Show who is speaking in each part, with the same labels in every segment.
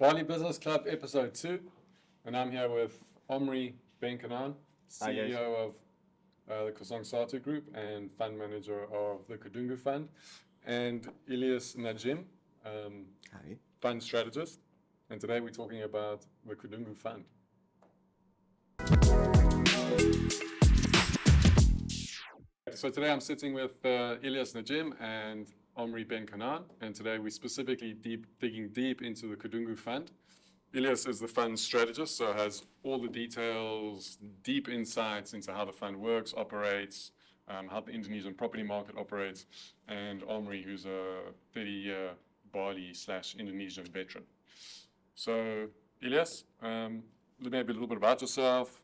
Speaker 1: Bali Business Club episode 2, and I'm here with Omri Ben-Canaan, CEO of the Kosong Satu group and fund manager of the Kedungu Fund, and Ilyas Najim, fund strategist. And today we're talking about the Kedungu Fund. So today I'm sitting with Ilyas Najim and Omri Ben-Canaan, and today we're specifically digging deep into the Kedungu Fund. Ilyas is the fund strategist, so has all the details, deep insights into how the fund works, operates, how the Indonesian property market operates, and Omri, who's a 30-year Bali/Indonesian veteran. So, Ilyas, maybe a little bit about yourself,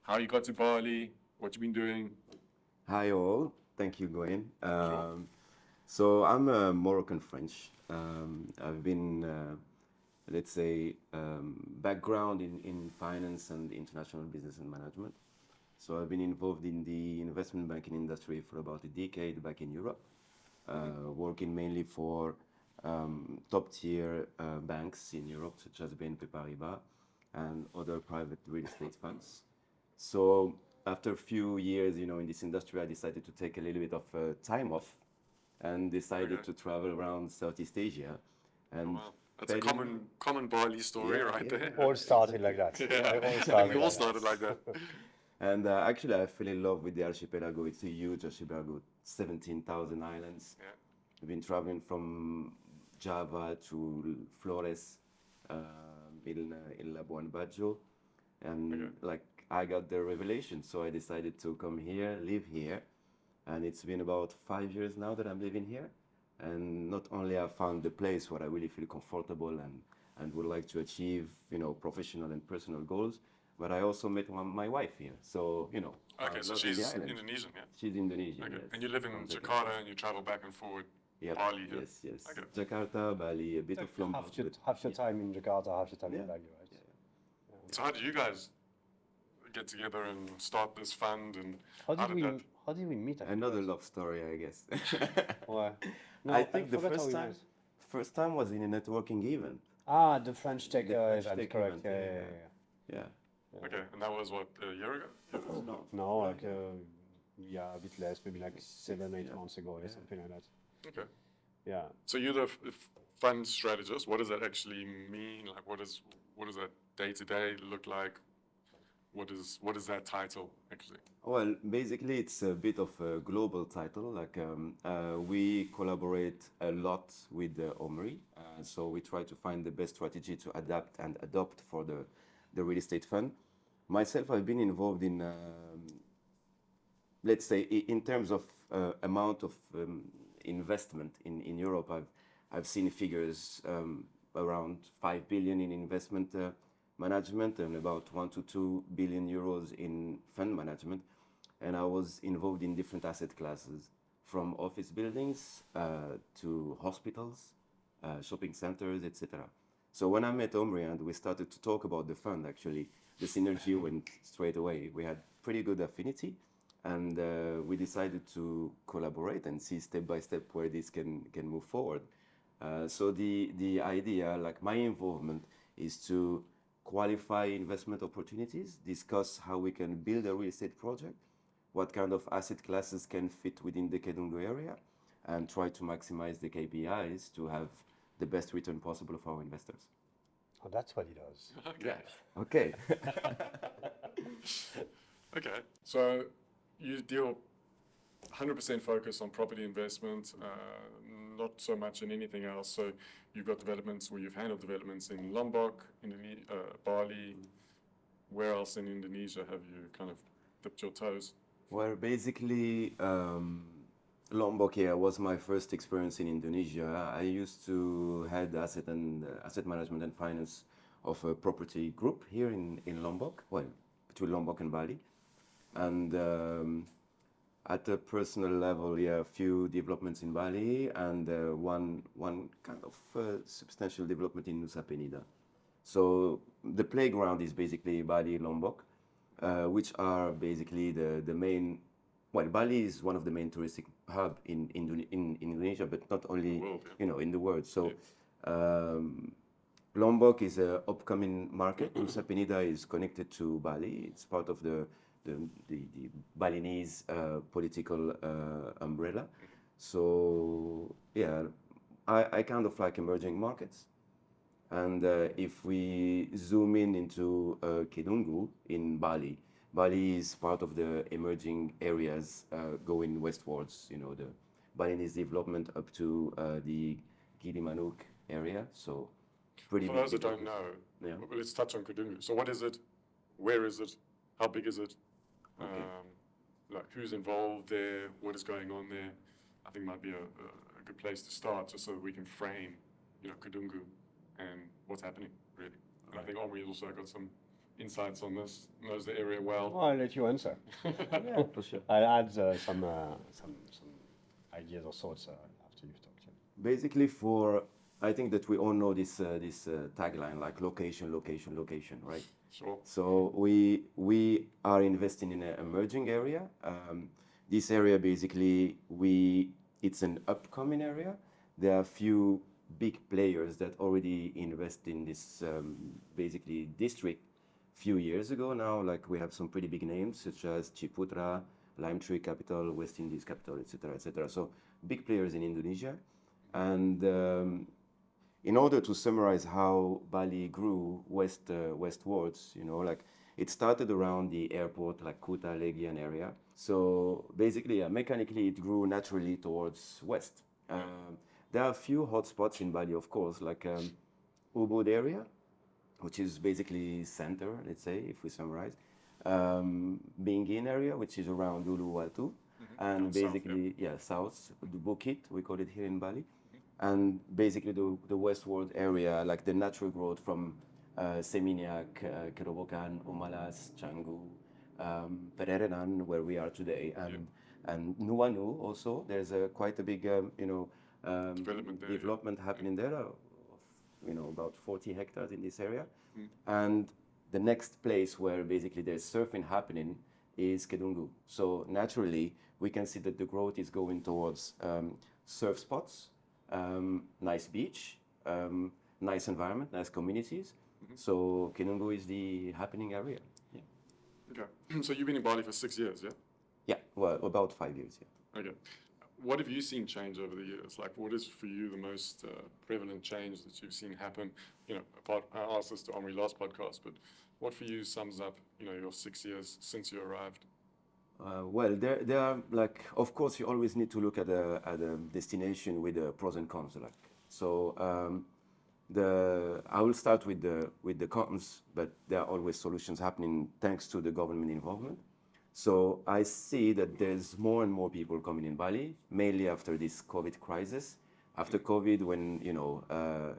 Speaker 1: how you got to Bali, what you've been doing.
Speaker 2: Hi all, thank you, Gawain.
Speaker 1: Sure.
Speaker 2: So I'm a Moroccan French. I've been, let's say, background in finance and international business and management. So I've been involved in the investment banking industry for about a decade back in Europe, working mainly for top tier banks in Europe, such as BNP Paribas and other private real estate funds. So after a few years, in this industry, I decided to take a little bit of time off and decided to travel around Southeast Asia. And
Speaker 1: That's a common Bali story there.
Speaker 3: All started like that.
Speaker 1: We all started like that.
Speaker 2: And actually, I fell in love with the archipelago. It's a huge archipelago, 17,000 islands.
Speaker 1: Yeah.
Speaker 2: I've been traveling from Java to Flores, in Labuan Bajo, and I got the revelation, so I decided to come here, live here, and it's been about 5 years now that I'm living here. And not only I found the place where I really feel comfortable and would like to achieve, professional and personal goals, but I also met my wife here. So,
Speaker 1: Okay, so she's Indonesian, yeah?
Speaker 2: She's Indonesian,
Speaker 1: Okay.
Speaker 2: yes.
Speaker 1: And you live in Jakarta and you travel back and forward, Bali.
Speaker 2: Yes.
Speaker 1: Okay.
Speaker 2: Jakarta, Bali, a bit of Lombok.
Speaker 3: Half your time in Jakarta, half your time in Bali, right?
Speaker 2: Yeah.
Speaker 1: So how did you guys get together and start this fund, and
Speaker 3: How did we meet?
Speaker 2: Another love story, I guess.
Speaker 3: Why? No,
Speaker 2: I think the
Speaker 3: forgot how we
Speaker 2: first time was in a networking event.
Speaker 3: The French Tech
Speaker 2: French
Speaker 3: event,
Speaker 2: Tech
Speaker 3: correct.
Speaker 2: event,
Speaker 3: Yeah.
Speaker 1: Okay, and that was what, a year ago?
Speaker 3: No, like, a bit less, maybe like 7-8 months ago or something like that.
Speaker 1: Okay.
Speaker 3: Yeah.
Speaker 1: So you're the fund strategist. What does that actually mean? Like, what does that day-to-day look like? What is that title actually?
Speaker 2: Well, basically, it's a bit of a global title. Like we collaborate a lot with Omri, so we try to find the best strategy to adapt and adopt for the real estate fund. Myself, I've been involved in, let's say, in terms of amount of investment in Europe. I've seen figures around 5 billion in investment management and about 1 to 2 billion euros in fund management. And I was involved in different asset classes, from office buildings to hospitals, shopping centers, etc. So when I met Omri and we started to talk about the fund, actually, the synergy went straight away. We had pretty good affinity, and we decided to collaborate and see step by step where this can move forward. So the idea, like my involvement, is to qualify investment opportunities, discuss how we can build a real estate project, what kind of asset classes can fit within the Kedungu area, and try to maximize the KPIs to have the best return possible for our investors.
Speaker 3: Oh, that's what he does.
Speaker 1: Okay.
Speaker 2: Okay.
Speaker 1: Okay. So you deal 100% focus on property investment, not so much in anything else. So you've got developments, or you've handled developments in Lombok, Bali. Where else in Indonesia have you kind of dipped your toes?
Speaker 2: Well, basically, Lombok was my first experience in Indonesia. I used to head asset management and finance of a property group here in Lombok, well, between Lombok and Bali. And at a personal level, a few developments in Bali and one kind of substantial development in Nusa Penida. So the playground is basically Bali, Lombok, which are basically the main. Well, Bali is one of the main touristic hub in Indonesia, but not only in the world. So Lombok is an upcoming market. Nusa Penida is connected to Bali. It's part of the Balinese political umbrella. So yeah, I kind of like emerging markets. And if we zoom in into Kedungu in Bali, Bali is part of the emerging areas going westwards. You know, the Balinese development up to the Gilimanuk area. So pretty
Speaker 1: For
Speaker 2: big
Speaker 1: those that don't
Speaker 2: development.
Speaker 1: know,
Speaker 2: Yeah.
Speaker 1: let's touch on Kedungu. So what is it? Where is it? How big is it? Like who's involved there? What is going on there? I think might be a good place to start, just so that we can frame, Kedungu and what's happening really. And I think Omri has also got some insights on this, knows the area well.
Speaker 3: Well, I'll let you answer.
Speaker 2: Yeah, for sure.
Speaker 3: I'll add some ideas or thoughts after you've talked.
Speaker 2: Basically, I think that we all know this tagline, like location, location, location, right?
Speaker 1: Sure.
Speaker 2: So we are investing in an emerging area. This area basically it's an upcoming area. There are a few big players that already invest in this basically district few years ago now. Like we have some pretty big names such as Ciputra, Lime Tree Capital, West Indies Capital, etc., etc. So big players in Indonesia. And in order to summarize how Bali grew westwards, like it started around the airport, like Kuta, Legian area. So basically, mechanically, it grew naturally towards west. There are a few hotspots in Bali, of course, like Ubud area, which is basically center, let's say, if we summarize. Bingin area, which is around Uluwatu. And basically, south, the Bukit, we call it here in Bali. And basically the westward area, like the natural growth from Seminyak, Kerobokan, Umalas, Canggu, Pererenan, where we are today, and Nuanu also. There's quite a big, development happening there of, about 40 hectares in this area. And the next place where basically there's surfing happening is Kedungu. So naturally, we can see that the growth is going towards surf spots, nice beach, nice environment, nice communities. So Kedungu is the happening area. Yeah.
Speaker 1: Okay. So you've been in Bali for 6 years, yeah?
Speaker 2: Yeah. Well, about 5 years. Yeah.
Speaker 1: Okay. What have you seen change over the years? Like, what is for you the most prevalent change that you've seen happen? I asked this to Omri last podcast, but what for you sums up, your 6 years since you arrived?
Speaker 2: Well, there are like, of course, you always need to look at a destination with the pros and cons. Like, so I will start with the cons, but there are always solutions happening thanks to the government involvement. So I see that there's more and more people coming in Bali, mainly after this COVID crisis. After COVID, when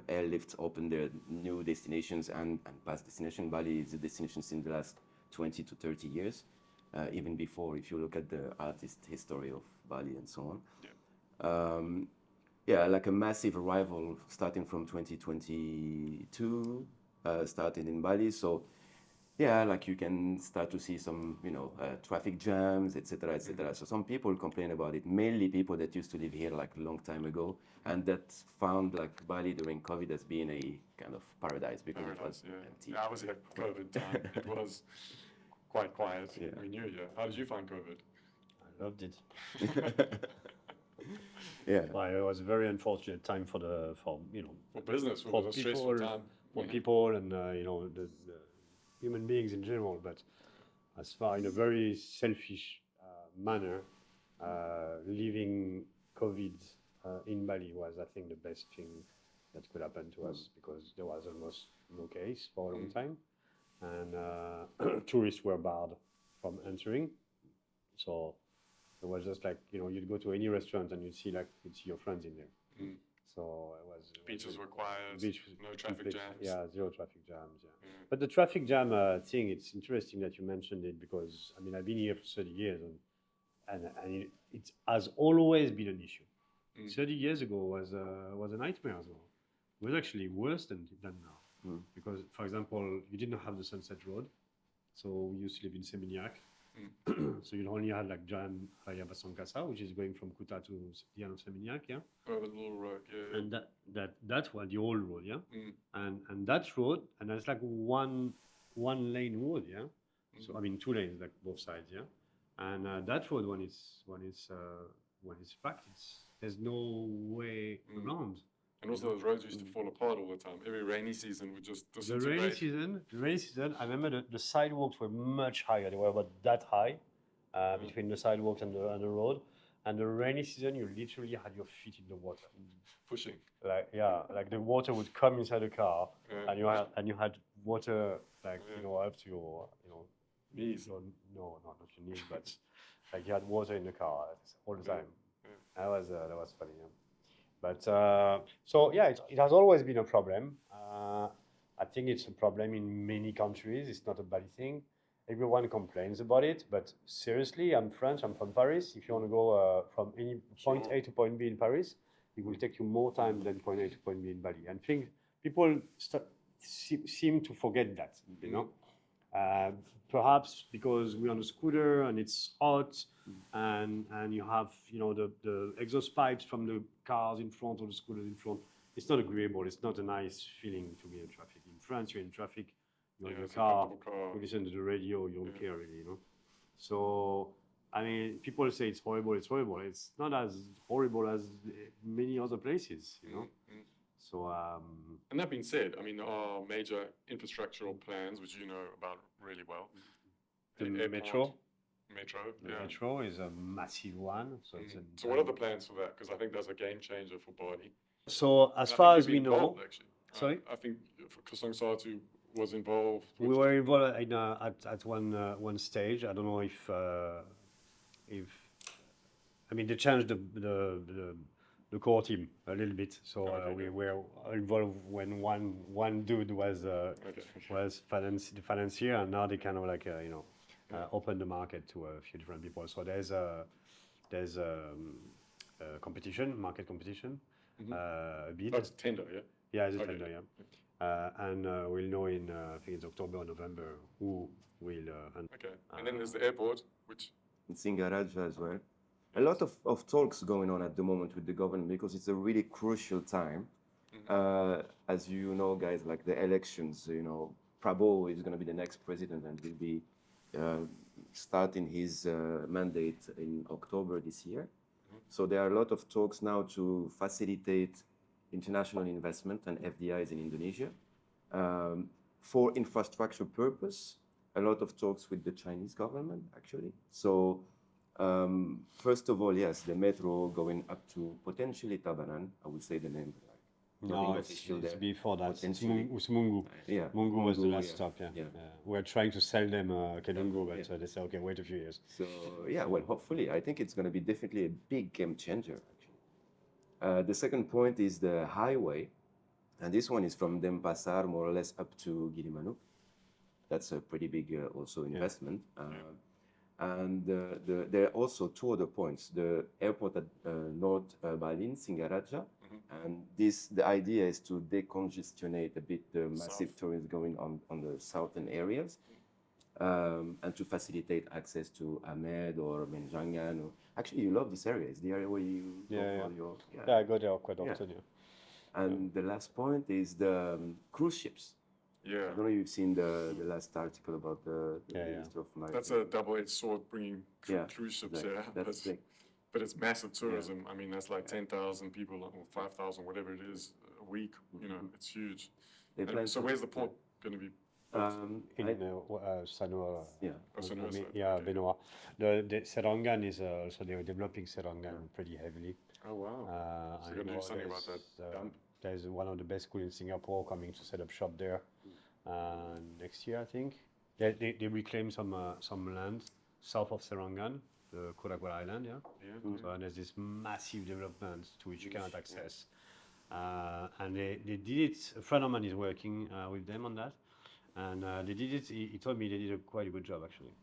Speaker 2: airlifts opened their new destinations and past destination, Bali is a destination since the last 20 to 30 years. Even before, if you look at the artist history of Bali and so on. Like a massive arrival starting from 2022, started in Bali. So, like you can start to see some, traffic jams, etc., etc. So some people complain about it, mainly people that used to live here like a long time ago, and that found like Bali during COVID as being a kind of paradise because it was empty.
Speaker 1: Yeah, I was here COVID time. It was quite quiet. We knew you. How did you find COVID?
Speaker 3: I loved it.
Speaker 2: Yeah.
Speaker 3: Well, it was a very unfortunate time for
Speaker 1: business,
Speaker 3: for
Speaker 1: was a stressful
Speaker 3: people,
Speaker 1: time.
Speaker 3: for people, and the human beings in general. But as far in a very selfish manner, leaving COVID in Bali was, I think, the best thing that could happen to us, because there was almost no case for a long time, and tourists were barred from entering. So it was just like, you'd go to any restaurant and you'd see your friends in there. So
Speaker 1: Beaches were quiet, no traffic jams.
Speaker 3: Yeah, zero traffic jams. Yeah. But the traffic jam thing, it's interesting that you mentioned it, because I've been here for 30 years, and it has always been an issue. 30 years ago was a nightmare as well. It was actually worse than now, because, for example, you didn't have the Sunset Road, so we used to live in Seminyak. So you only had like Jalan Raya Basongkasa, which is going from Kuta to the end of Seminyak, yeah.
Speaker 1: Oh, the little road, yeah.
Speaker 3: And that was the old road, yeah.
Speaker 1: Mm.
Speaker 3: And that road, and that's like one lane road, yeah. So I mean 2 lanes, like both sides, yeah. And that road, when it's packed, there's no way around.
Speaker 1: And also those roads used to fall apart all the time. Every rainy season would just
Speaker 3: The
Speaker 1: disintegrate.
Speaker 3: rainy season, I remember the sidewalks were much higher. They were about that high between the sidewalks and the road. And the rainy season, you literally had your feet in the water.
Speaker 1: Pushing.
Speaker 3: Like like the water would come inside the car,
Speaker 1: Yeah.
Speaker 3: and you had water like up to your
Speaker 1: Knees.
Speaker 3: no, not your knees, but like you had water in the car all the time. That was funny. Yeah. But so yeah, it has always been a problem. I think it's a problem in many countries. It's not a bad thing. Everyone complains about it, but seriously, I'm French. I'm from Paris. If you want to go from any point A to point B in Paris, it will take you more time than point A to point B in Bali. And people seem to forget that, you know. Perhaps because we're on a scooter and it's hot, and you have the exhaust pipes from the cars in front or the scooters in front. It's not agreeable. It's not a nice feeling to be in traffic. In France, you're in traffic, you're in your
Speaker 1: it's a
Speaker 3: car,
Speaker 1: comfortable car.
Speaker 3: you listen to the radio, you don't care really, So I mean, people say it's horrible. It's horrible. It's not as horrible as many other places, So
Speaker 1: And that being said, I mean, there are major infrastructural plans, which you know about really well.
Speaker 3: the
Speaker 1: Airport,
Speaker 3: metro.
Speaker 1: The
Speaker 3: The metro is a massive one. So it's
Speaker 1: So what are the plans for that? Because I think that's a game changer for Bali.
Speaker 3: So as
Speaker 1: And I
Speaker 3: far
Speaker 1: think
Speaker 3: as
Speaker 1: you've
Speaker 3: we
Speaker 1: been
Speaker 3: know,
Speaker 1: involved, actually.
Speaker 3: sorry?
Speaker 1: I think Kosong Satu was involved.
Speaker 3: We were involved in, at one stage. I don't know if I mean they changed the core team a little bit. So we were involved when one dude was the financier, and now they kind of like open the market to a few different people. So there's competition, market competition, bid.
Speaker 1: That's tender, yeah?
Speaker 3: Yeah, it's a tender, yeah. And we'll know in, I think it's October or November, who will.
Speaker 1: Okay. And then there's the airport, which...
Speaker 2: In Singaraja as well. A lot of talks going on at the moment with the government because it's a really crucial time. As you know, guys, like the elections, Prabowo is going to be the next president and will be starting his mandate in October this year. So there are a lot of talks now to facilitate international investment and FDIs in Indonesia. For infrastructure purpose, a lot of talks with the Chinese government, actually. So first of all, yes, the metro going up to potentially Tabanan, I would say the name.
Speaker 3: No, it's before that. It's Mungu.
Speaker 2: Yeah,
Speaker 3: Mungu was the last
Speaker 2: yeah.
Speaker 3: stop, yeah. We're trying to sell them Kedungu, but they say, okay, wait a few years.
Speaker 2: So, yeah, well, hopefully, I think it's going to be definitely a big game changer, actually. The second point is the highway, and this one is from Denpasar, more or less, up to Gilimanuk. That's a pretty big also investment. And there are also two other points. The airport at North Bali, Singaraja, and the idea is to decongestionate a bit the massive tourism going on the southern areas, and to facilitate access to Ahmed or Menjangan. Actually, you love this area. It's the area where you go for your...
Speaker 3: Yeah, I go there quite often,
Speaker 2: And the last point is the cruise ships.
Speaker 1: Yeah.
Speaker 2: I don't know if you've seen the last article about the Minister of Maritime.
Speaker 1: That's a double-edged sword bringing cruise ships,
Speaker 2: exactly.
Speaker 1: But it's massive tourism. I mean, that's like 10,000 people or 5,000, whatever it is, a week. It's huge. So where's the port going to be?
Speaker 3: In Sanur.
Speaker 2: Sanur,
Speaker 3: Benoit. The Serangan is also, they're developing Serangan pretty heavily.
Speaker 1: Oh, wow. So you're going to do something about that.
Speaker 3: There's one of the best schools in Singapore coming to set up shop there next year, I think. They reclaim some land south of Serangan, the Kurakwara Island, So and there's this massive development to which you cannot access. And they did it, a friend of mine is working with them on that. And they did it, he told me they did quite a good job, actually.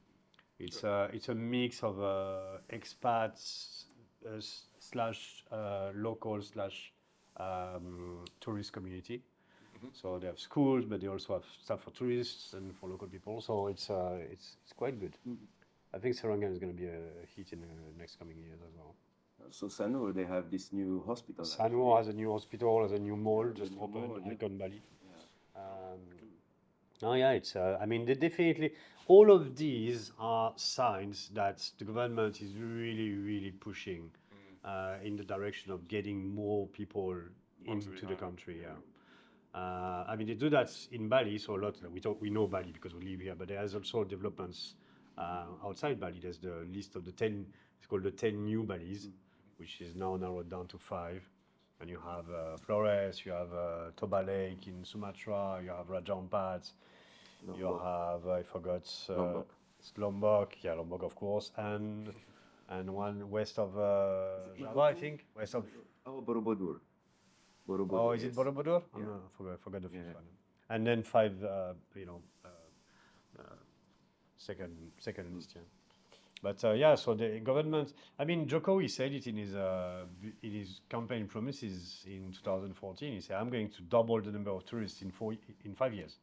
Speaker 3: It's a mix of expats slash local slash tourist community. So they have schools, but they also have stuff for tourists and for local people. So it's quite good. I think Serangan is going to be a hit in the next coming years as well.
Speaker 2: So Sanur, they have this new hospital.
Speaker 3: Sanur has a new hospital, has a new mall just
Speaker 2: new
Speaker 3: opened,
Speaker 2: mall, yeah.
Speaker 3: Icon Bali. No, yeah, it's. I mean, they definitely. All of these are signs that the government is really, really pushing in the direction of getting more people into the country. Yeah. I mean, they do that in Bali, so a lot. We know Bali because we live here, but there's also developments outside Bali. There's the list of the 10. It's called the 10 new Balis, which is now narrowed down to 5. And you have Flores, you have Toba Lake in Sumatra, you have Raja Ampat, you have, I forgot, Lombok, yeah, Lombok of course, and one west of Java, I think, west of...
Speaker 2: Borobudur.
Speaker 3: Oh, is it
Speaker 2: yes.
Speaker 3: Borobudur?
Speaker 2: Yeah.
Speaker 3: Oh, no, I forgot the fifth one. And then 5, second list, yeah. But yeah, so the government, I mean, Jokowi said it in his campaign promises in 2014. He said, I'm going to double the number of tourists in 5 years.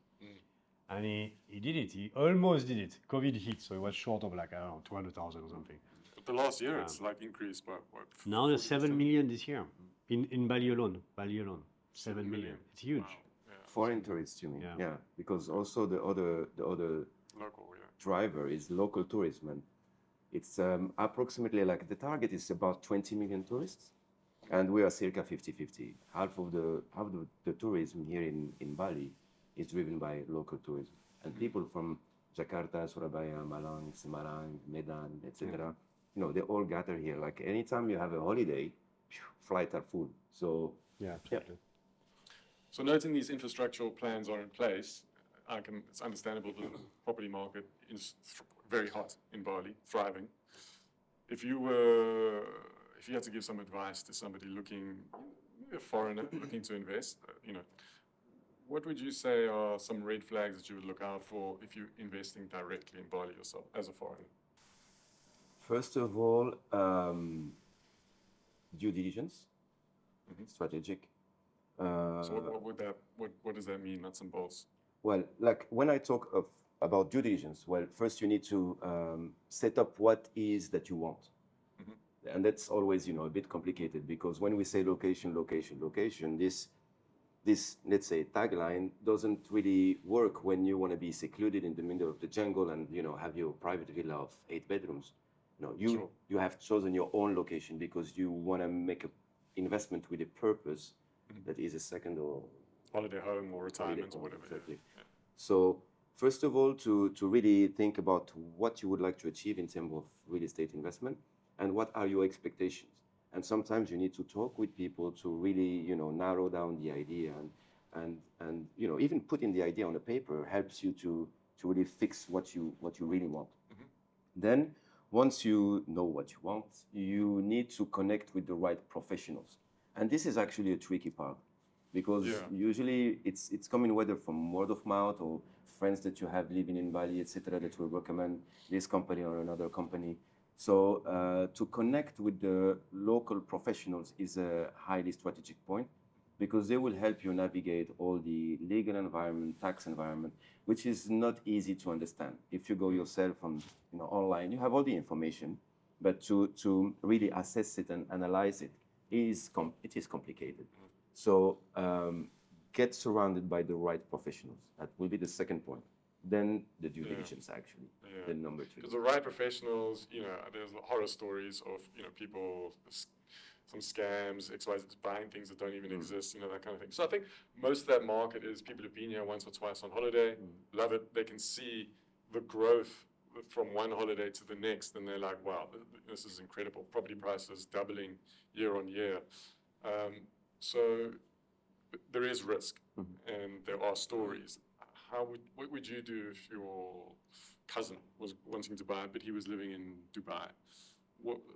Speaker 3: And he did it. He almost did it. COVID hit, so he was short of like, I don't know, 200,000 or something.
Speaker 1: But the last year, it's like increased by what?
Speaker 3: Now there's 7 million this year in Bali alone. 7 million. It's huge.
Speaker 1: Wow. Yeah.
Speaker 2: Foreign tourists, you mean?
Speaker 3: Yeah.
Speaker 2: Yeah, because also the other
Speaker 1: Local, yeah.
Speaker 2: driver is local tourism. And it's approximately like the target is about 20 million tourists, and we are circa 50-50. Half of the tourism here in Bali is driven by local tourism, and people from Jakarta, Surabaya, Malang, Semarang, Medan, etc. You know, they all gather here. Like anytime you have a holiday, flights are full. So
Speaker 3: Yeah, absolutely.
Speaker 1: So noting these infrastructural plans are in place, it's understandable that the property market is very hot in Bali, thriving. If you had to give some advice to somebody a foreigner looking to invest, what would you say are some red flags that you would look out for if you're investing directly in Bali yourself as a foreigner?
Speaker 2: first of all, due diligence, strategic.
Speaker 1: So what does that mean, nuts and bolts?
Speaker 2: Well, like when I talk about due diligence, well, first you need to set up what is that you want. And that's always, a bit complicated because when we say location, this, let's say, tagline doesn't really work when you want to be secluded in the middle of the jungle and, have your private villa of 8 bedrooms. No, you have chosen your own location because you want to make an investment with a purpose that is a second or
Speaker 1: Holiday home or retirement or whatever.
Speaker 2: Exactly.
Speaker 1: Yeah.
Speaker 2: So first of all, to really think about what you would like to achieve in terms of real estate investment and what are your expectations. And sometimes you need to talk with people to really, narrow down the idea and even putting the idea on a paper helps you to really fix what you really want. Then once you know what you want, you need to connect with the right professionals. And this is actually a tricky part because usually it's coming whether from word of mouth or friends that you have living in Bali, etc., that will recommend this company or another company. So to connect with the local professionals is a highly strategic point because they will help you navigate all the legal environment, tax environment, which is not easy to understand. If you go yourself on online, you have all the information, but to really assess it and analyze it is complicated. So get surrounded by the right professionals. That will be the second point. Then the due diligence, actually, the number 2.
Speaker 1: Because the right professionals, there's horror stories of, people, some scams, XYZ, buying things that don't even exist, that kind of thing. So I think most of that market is people who've been here once or twice on holiday, love it. They can see the growth from one holiday to the next, and they're like, wow, this is incredible. Property prices doubling year on year. So there is risk, and there are stories. What would you do if your cousin was wanting to buy it, but he was living in Dubai?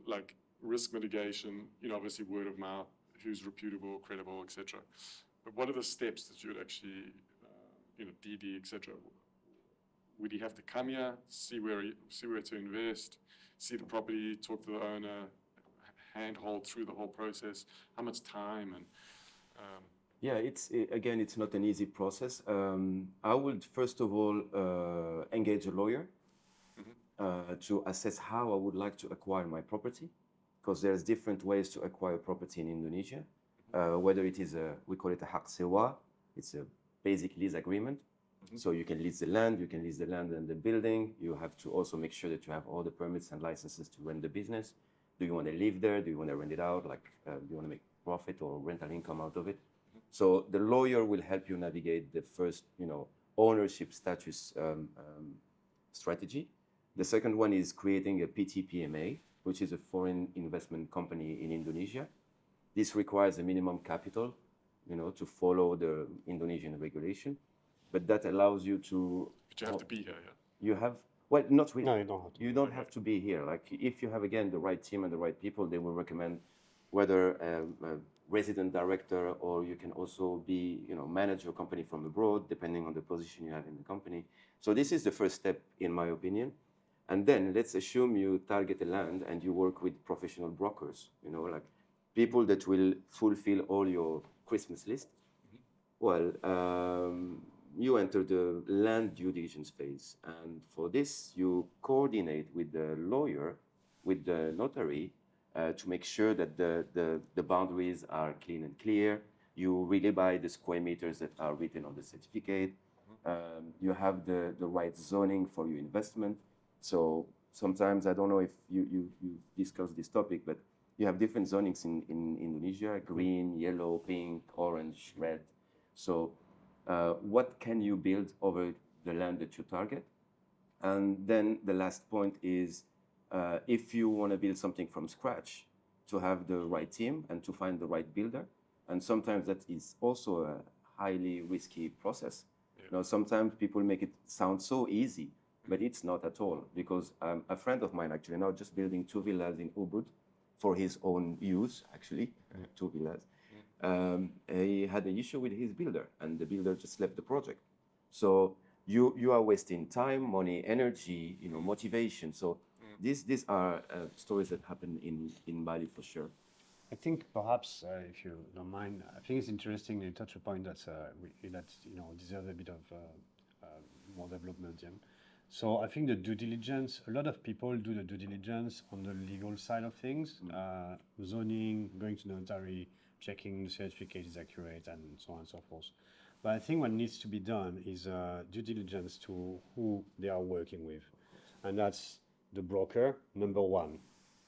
Speaker 1: Like risk mitigation, obviously word of mouth, who's reputable, credible, etc. But what are the steps that you would actually, DD, etc.? Would he have to come here, see where to invest, see the property, talk to the owner, handhold through the whole process? How much time and
Speaker 2: Yeah, it's not an easy process. I would first of all engage a lawyer to assess how I would like to acquire my property, because there's different ways to acquire property in Indonesia. Whether it is we call it a hak sewa, it's a basic lease agreement. So you can lease the land, and the building. You have to also make sure that you have all the permits and licenses to run the business. Do you want to live there? Do you want to rent it out? Like, do you want to make profit or rental income out of it? So the lawyer will help you navigate the first, ownership status strategy. The second one is creating a PTPMA, which is a foreign investment company in Indonesia. This requires a minimum capital, to follow the Indonesian regulation, but that allows you to.
Speaker 1: But you have to be here, yeah.
Speaker 2: You have, well, not really.
Speaker 3: No, you don't have to.
Speaker 2: You don't have to be here. Like, if you have, again, the right team and the right people, they will recommend whether a resident director, or you can also be, manage your company from abroad, depending on the position you have in the company. So this is the first step, in my opinion. And then let's assume you target a land and you work with professional brokers, like people that will fulfill all your Christmas list. Well, you enter the land due diligence phase. And for this, you coordinate with the lawyer, with the notary, to make sure that the boundaries are clean and clear. You really buy the square meters that are written on the certificate. You have the right zoning for your investment. So sometimes, I don't know if you discussed this topic, but you have different zonings in Indonesia: green, yellow, pink, orange, red. So what can you build over the land that you target? And then the last point is, if you want to build something from scratch, to have the right team and to find the right builder. And sometimes that is also a highly risky process. Sometimes people make it sound so easy, but it's not at all, because a friend of mine actually now just building 2 villas in Ubud for his own use, actually, 2 villas. He had an issue with his builder, and the builder just left the project. So you are wasting time, money, energy, motivation. So these are stories that happen in Bali for sure.
Speaker 3: I think perhaps, if you don't mind, I think it's interesting you touch a point that deserves a bit of more development. Yeah? So I think the due diligence, a lot of people do the due diligence on the legal side of things, zoning, going to the notary, checking the certificate is accurate, and so on and so forth. But I think what needs to be done is due diligence to who they are working with. And that's the broker, number one,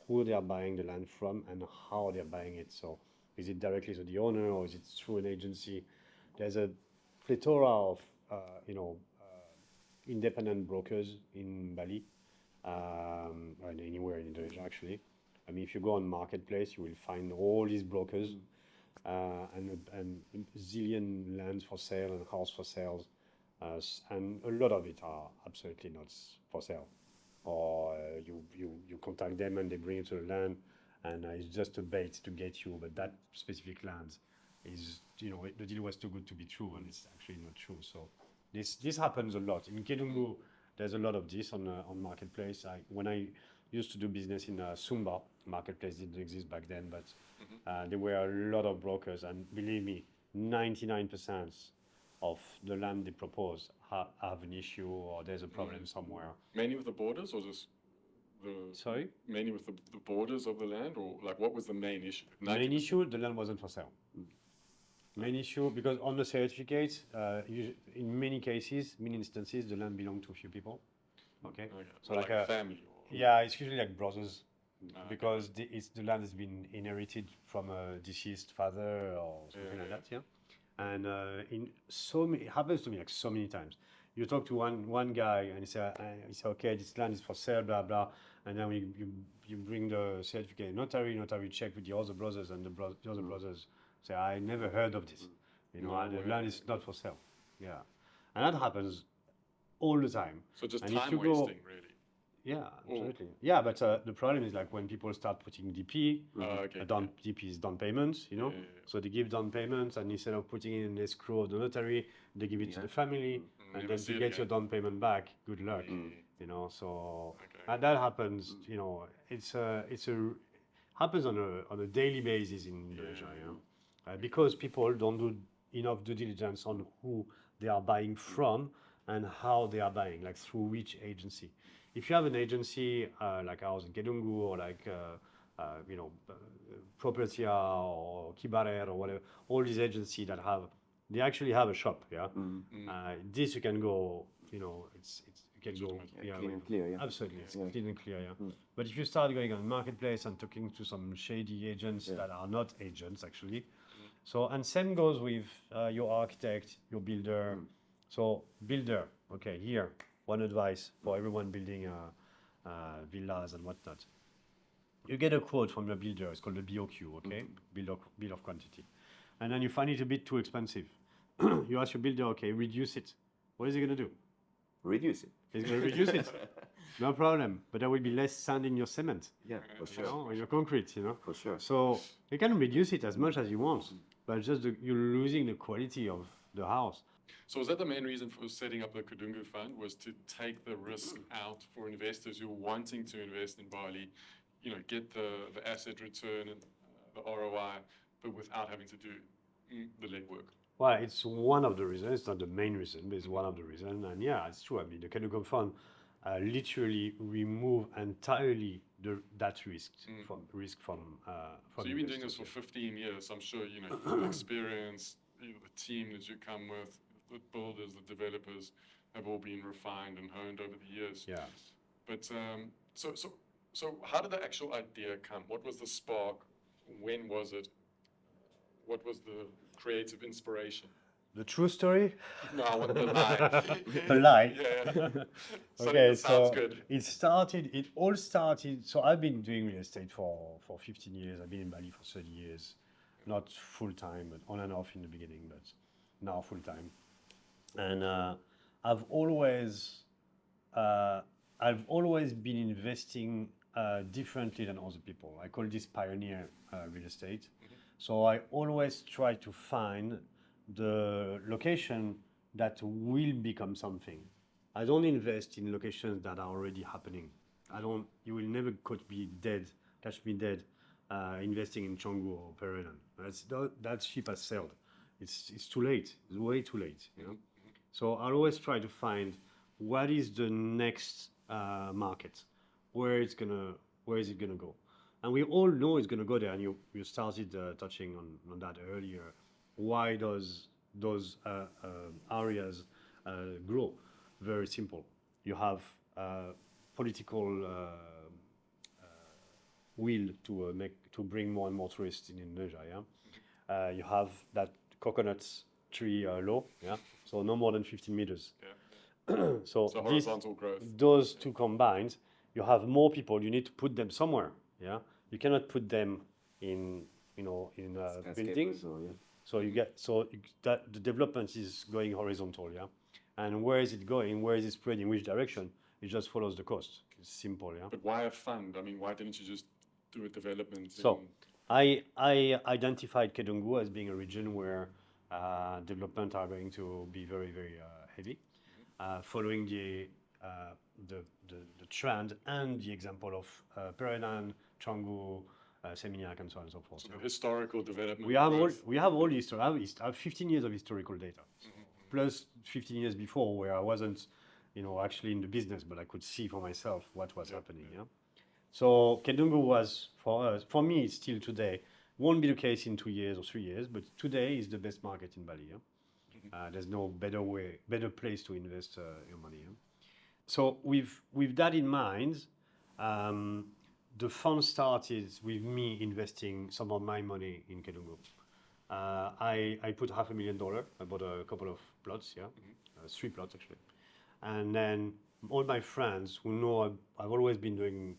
Speaker 3: who they are buying the land from and how they're buying it. So is it directly to the owner, or is it through an agency? There's a plethora of, independent brokers in Bali, or anywhere in Indonesia, actually. I mean, if you go on Marketplace, you will find all these brokers and zillion lands for sale and house for sales. And a lot of it are absolutely not for sale. Or you contact them and they bring you to the land, and it's just a bait to get you. But that specific land is, the deal was too good to be true, and it's actually not true. So this happens a lot. In Kedungu, there's a lot of this on Marketplace. When I used to do business in Sumba, Marketplace didn't exist back then, but there were a lot of brokers, and believe me, 99% of the land they propose have an issue, or there's a problem somewhere.
Speaker 1: Mainly with the borders, or just
Speaker 3: Sorry?
Speaker 1: mainly with the borders of the land, or like what was the main issue?
Speaker 3: Main issue, the land wasn't for sale. Main issue, because on the certificate, in many cases, many instances, the land belonged to a few people. Okay?
Speaker 1: So like a family? Or...
Speaker 3: Yeah, it's usually like brothers, because the land has been inherited from a deceased father or something like that, yeah? And it happens to me like so many times. You talk to one guy and he say, okay, this land is for sale, blah blah, and then you bring the certificate, notary check with the other brothers, and the other brothers say, I never heard of this, the land is not for sale, yeah, and that happens all the time.
Speaker 1: So just
Speaker 3: and
Speaker 1: time wasting, really.
Speaker 3: Yeah, absolutely. Yeah, but the problem is like when people start putting DP, DP is down payments, So they give down payments, and instead of putting it in escrow of the notary, they give it to the family, and then to get your down payment back, good luck, So and that happens, it's happens on a daily basis in Indonesia, because people don't do enough due diligence on who they are buying from and how they are buying, like through which agency. if you have an agency like ours in Kedungu or like Propertia or Kibarer or whatever, all these agencies that they actually have a shop, yeah. This you can go, it's you can go,
Speaker 2: Clean and clear, yeah.
Speaker 3: absolutely, it's clean and clear, yeah. But if you start going on marketplace and talking to some shady agents that are not agents actually, so and same goes with your architect, your builder. So builder, okay, here one advice for everyone building villas and whatnot. You get a quote from your builder. It's called the BOQ, okay, bill of quantity, and then you find it a bit too expensive. You ask your builder, okay, reduce it. What is he going to do?
Speaker 2: Reduce it.
Speaker 3: He's going to reduce it. No problem. But there will be less sand in your cement.
Speaker 2: Yeah, for sure.
Speaker 3: Or in your concrete,
Speaker 2: For sure.
Speaker 3: So you can reduce it as much as you want, but just you're losing the quality of the house.
Speaker 1: So was that the main reason for setting up the Kedungu Fund, was to take the risk out for investors who are wanting to invest in Bali, get the asset return and the ROI, but without having to do the legwork?
Speaker 3: Well, it's one of the reasons. It's not the main reason, but it's one of the reasons. And yeah, it's true. I mean, the Kedungu Fund literally remove entirely that risk from
Speaker 1: So you've been doing this for 15 years. I'm sure your experience, the team that you come with, the builders, the developers, have all been refined and honed over the years.
Speaker 3: Yeah.
Speaker 1: But so how did the actual idea come? What was the spark? When was it? What was the creative inspiration?
Speaker 3: The true story?
Speaker 1: No, I want the lie.
Speaker 3: The lie.
Speaker 1: Yeah.
Speaker 3: Okay,
Speaker 1: that sounds
Speaker 3: so
Speaker 1: good.
Speaker 3: it all started, so I've been doing real estate for 15 years. I've been in Bali for 30 years. Not full time, but on and off in the beginning, but now full time. And I've always been investing differently than other people. I call this pioneer real estate. So I always try to find the location that will become something. I don't invest in locations that are already happening. You will never catch me dead, investing in Canggu or Perenan. That ship has sailed. It's too late. It's way too late. So I always try to find what is the next market, where is it gonna go, and we all know it's gonna go there. And you started touching on that earlier. Why does those areas grow? Very simple. You have political will to bring more and more tourists in Indonesia. Yeah, you have that coconut tree law. Yeah, so no more than 15 meters.
Speaker 1: Yeah. So horizontal growth.
Speaker 3: Those two combined, you have more people. You need to put them somewhere. Yeah, you cannot put them in buildings. So that the development is going horizontal. Yeah, and where is it going? Where is it spreading? Which direction? It just follows the coast. It's simple. Yeah.
Speaker 1: But why a fund? I mean, why didn't you just do a development?
Speaker 3: So I identified Kedungu as being a region where development are going to be very, very heavy, following the trend and the example of Perenan, Canggu, Seminyak, and so on and so forth.
Speaker 1: So the historical development.
Speaker 3: We have all the history. I have 15 years of historical data, plus 15 years before where I wasn't, actually in the business, but I could see for myself what was happening. Yeah. So Kedungu was for me, it's still today. Won't be the case in 2 years or 3 years, but today is the best market in Bali. Yeah? There's no better place to invest your money. Yeah? So with that in mind, the fund started with me investing some of my money in Kedungu. I put $500,000. I bought a couple of plots, 3 plots actually, and then all my friends who know I've always been doing,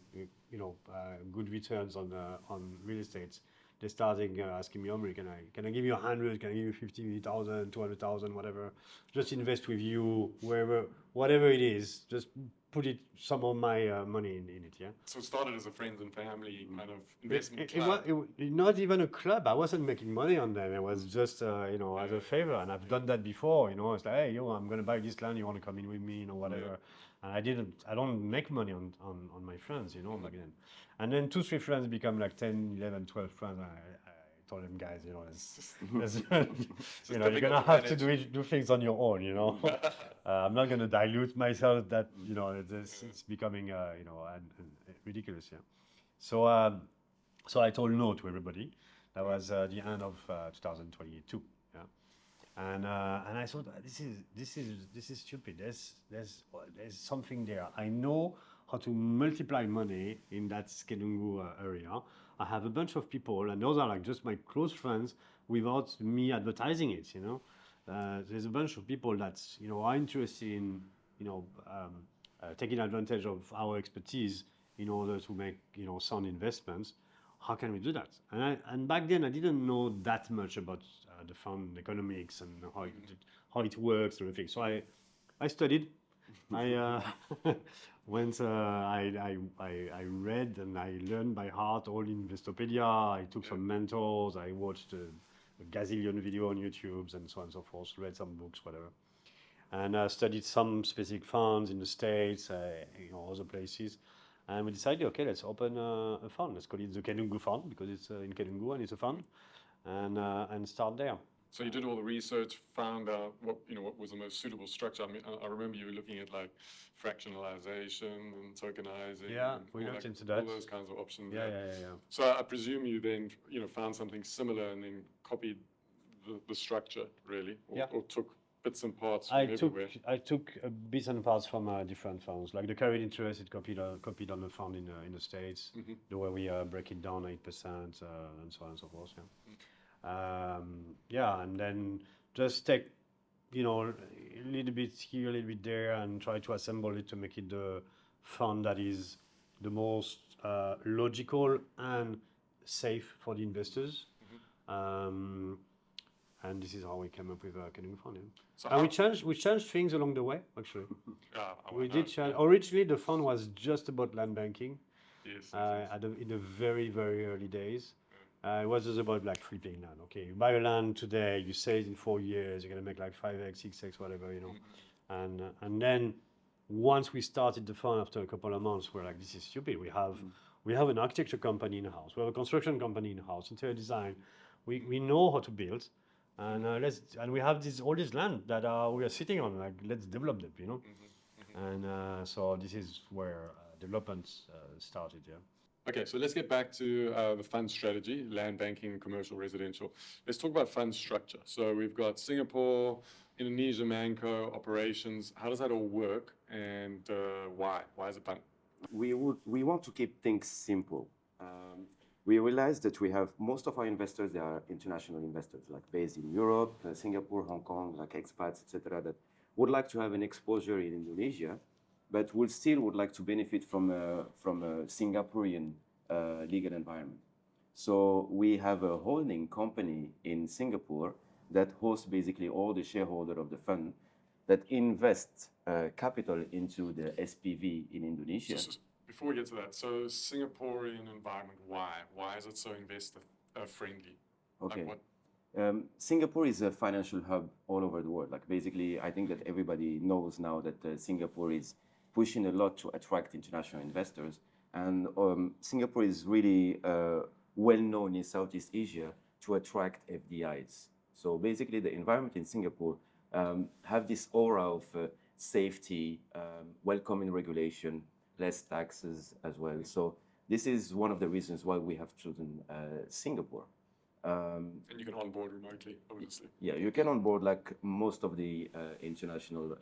Speaker 3: good returns on real estate. They started asking me, Omri, can I give you 100? Can I give you 50,000, 200,000, whatever? Just invest with you whatever it is. Just put some of my money in it. Yeah.
Speaker 1: So it started as a friends and family kind of investment club.
Speaker 3: It was not even a club. I wasn't making money on them. It was just as a favor. And I've done that before. It's like, hey, I'm gonna buy this land. You want to come in with me? Whatever. Yeah. And I don't make money on my friends. Back then. And then 2-3 friends become like 10, 11, 12 friends. told them, guys, you know,
Speaker 1: Just
Speaker 3: you know, you're gonna
Speaker 1: difficult to
Speaker 3: have to
Speaker 1: manage.
Speaker 3: do things on your own, you know. I'm not gonna dilute myself. That you know, it's becoming you know, ridiculous. Yeah. So so I told no to everybody. That was the end of 2022. Yeah. And I thought this is stupid. There's something there. I know how to multiply money in that Kedungu area. I have a bunch of people, and those are like just my close friends, without me advertising it. You know, there's a bunch of people that you know are interested in you know taking advantage of our expertise in order to make you know sound investments. How can we do that? And back then I didn't know that much about the fund economics and how it works and everything. So I studied. I went. I read and I learned by heart all Investopedia. I took some mentors. I watched a gazillion video on YouTube and so on and so forth. Read some books, whatever, and studied some specific funds in the States, you know, other places. And we decided, okay, let's open a fund. Let's call it the Kedungu Fund because it's in Kedungu and it's a fund, and start there.
Speaker 1: So you did all the research, found out what was the most suitable structure. I mean, I remember you were looking at like fractionalization and tokenizing.
Speaker 3: Yeah,
Speaker 1: and
Speaker 3: we
Speaker 1: all
Speaker 3: looked into
Speaker 1: all
Speaker 3: that.
Speaker 1: those kinds of options.
Speaker 3: Yeah,
Speaker 1: there.
Speaker 3: yeah.
Speaker 1: So I presume you then found something similar and then copied the structure really, or took bits and parts from everywhere.
Speaker 3: I took bits and parts from different funds, like the carried interest. It copied on the fund in the States, the way we break it down 8%, and so on and so forth. Yeah, and then just take a little bit here, a little bit there, and try to assemble it to make it the fund that is the most logical and safe for the investors. And this is how we came up with Kedungu Fund. Yeah.
Speaker 1: So
Speaker 3: And we changed things along the way, actually. We did change.
Speaker 1: Yeah.
Speaker 3: Originally, the fund was just about land banking.
Speaker 1: Yes.
Speaker 3: In the very, very early days. It was just about like flipping land. Okay, you buy a land today, you sell it in 4 years, you're gonna make like 5x, 6x, whatever, And then once we started the fund, after a couple of months, we're like, this is stupid. We have an architecture company in house, we have a construction company in house, interior design. We know how to build, and we have all this land that we are sitting on. Like, let's develop them, And so this is where development started. Yeah.
Speaker 1: Okay, so let's get back to the fund strategy, land banking, commercial, residential. Let's talk about fund structure. So we've got Singapore, Indonesia, Manco, operations. How does that all work, and why? Why is it fun?
Speaker 2: We want to keep things simple. We realize that we have most of our investors, they are international investors, like based in Europe, Singapore, Hong Kong, like expats, etc., that would like to have an exposure in Indonesia, but would like to benefit from a Singaporean legal environment. So we have a holding company in Singapore that hosts basically all the shareholders of the fund that invest capital into the SPV in Indonesia.
Speaker 1: So before we get to that, so Singaporean environment, why? Why is it so investor friendly?
Speaker 2: Okay.
Speaker 1: Like what?
Speaker 2: Singapore is a financial hub all over the world. Like basically, I think that everybody knows now that Singapore is pushing a lot to attract international investors. And Singapore is really well known in Southeast Asia to attract FDIs. So basically, the environment in Singapore have this aura of safety, welcoming regulation, less taxes as well. So this is one of the reasons why we have chosen Singapore.
Speaker 1: And you can onboard remotely, obviously.
Speaker 2: Yeah, you can onboard like most of the international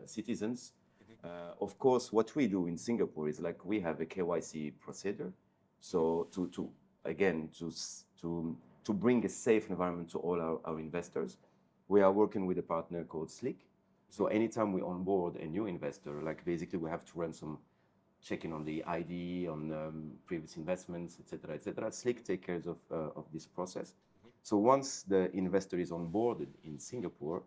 Speaker 2: citizens. Of course, what we do in Singapore is like we have a KYC procedure. So to bring a safe environment to all our investors, we are working with a partner called Slick. So anytime we onboard a new investor, like basically we have to run some checking on the ID, on previous investments, etc., etc. Slick takes care of this process. So once the investor is onboarded in Singapore,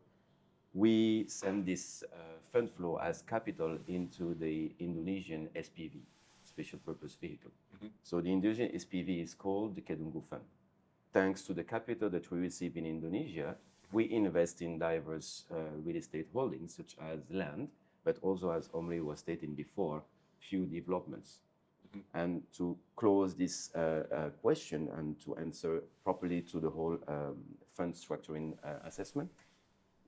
Speaker 2: we send this fund flow as capital into the Indonesian SPV, special purpose vehicle. So the Indonesian SPV is called the Kedungu Fund. Thanks to the capital that we receive in Indonesia, we invest in diverse real estate holdings, such as land, but also, as Omri was stating before, few developments. And to close this question and to answer properly to the whole fund structuring assessment,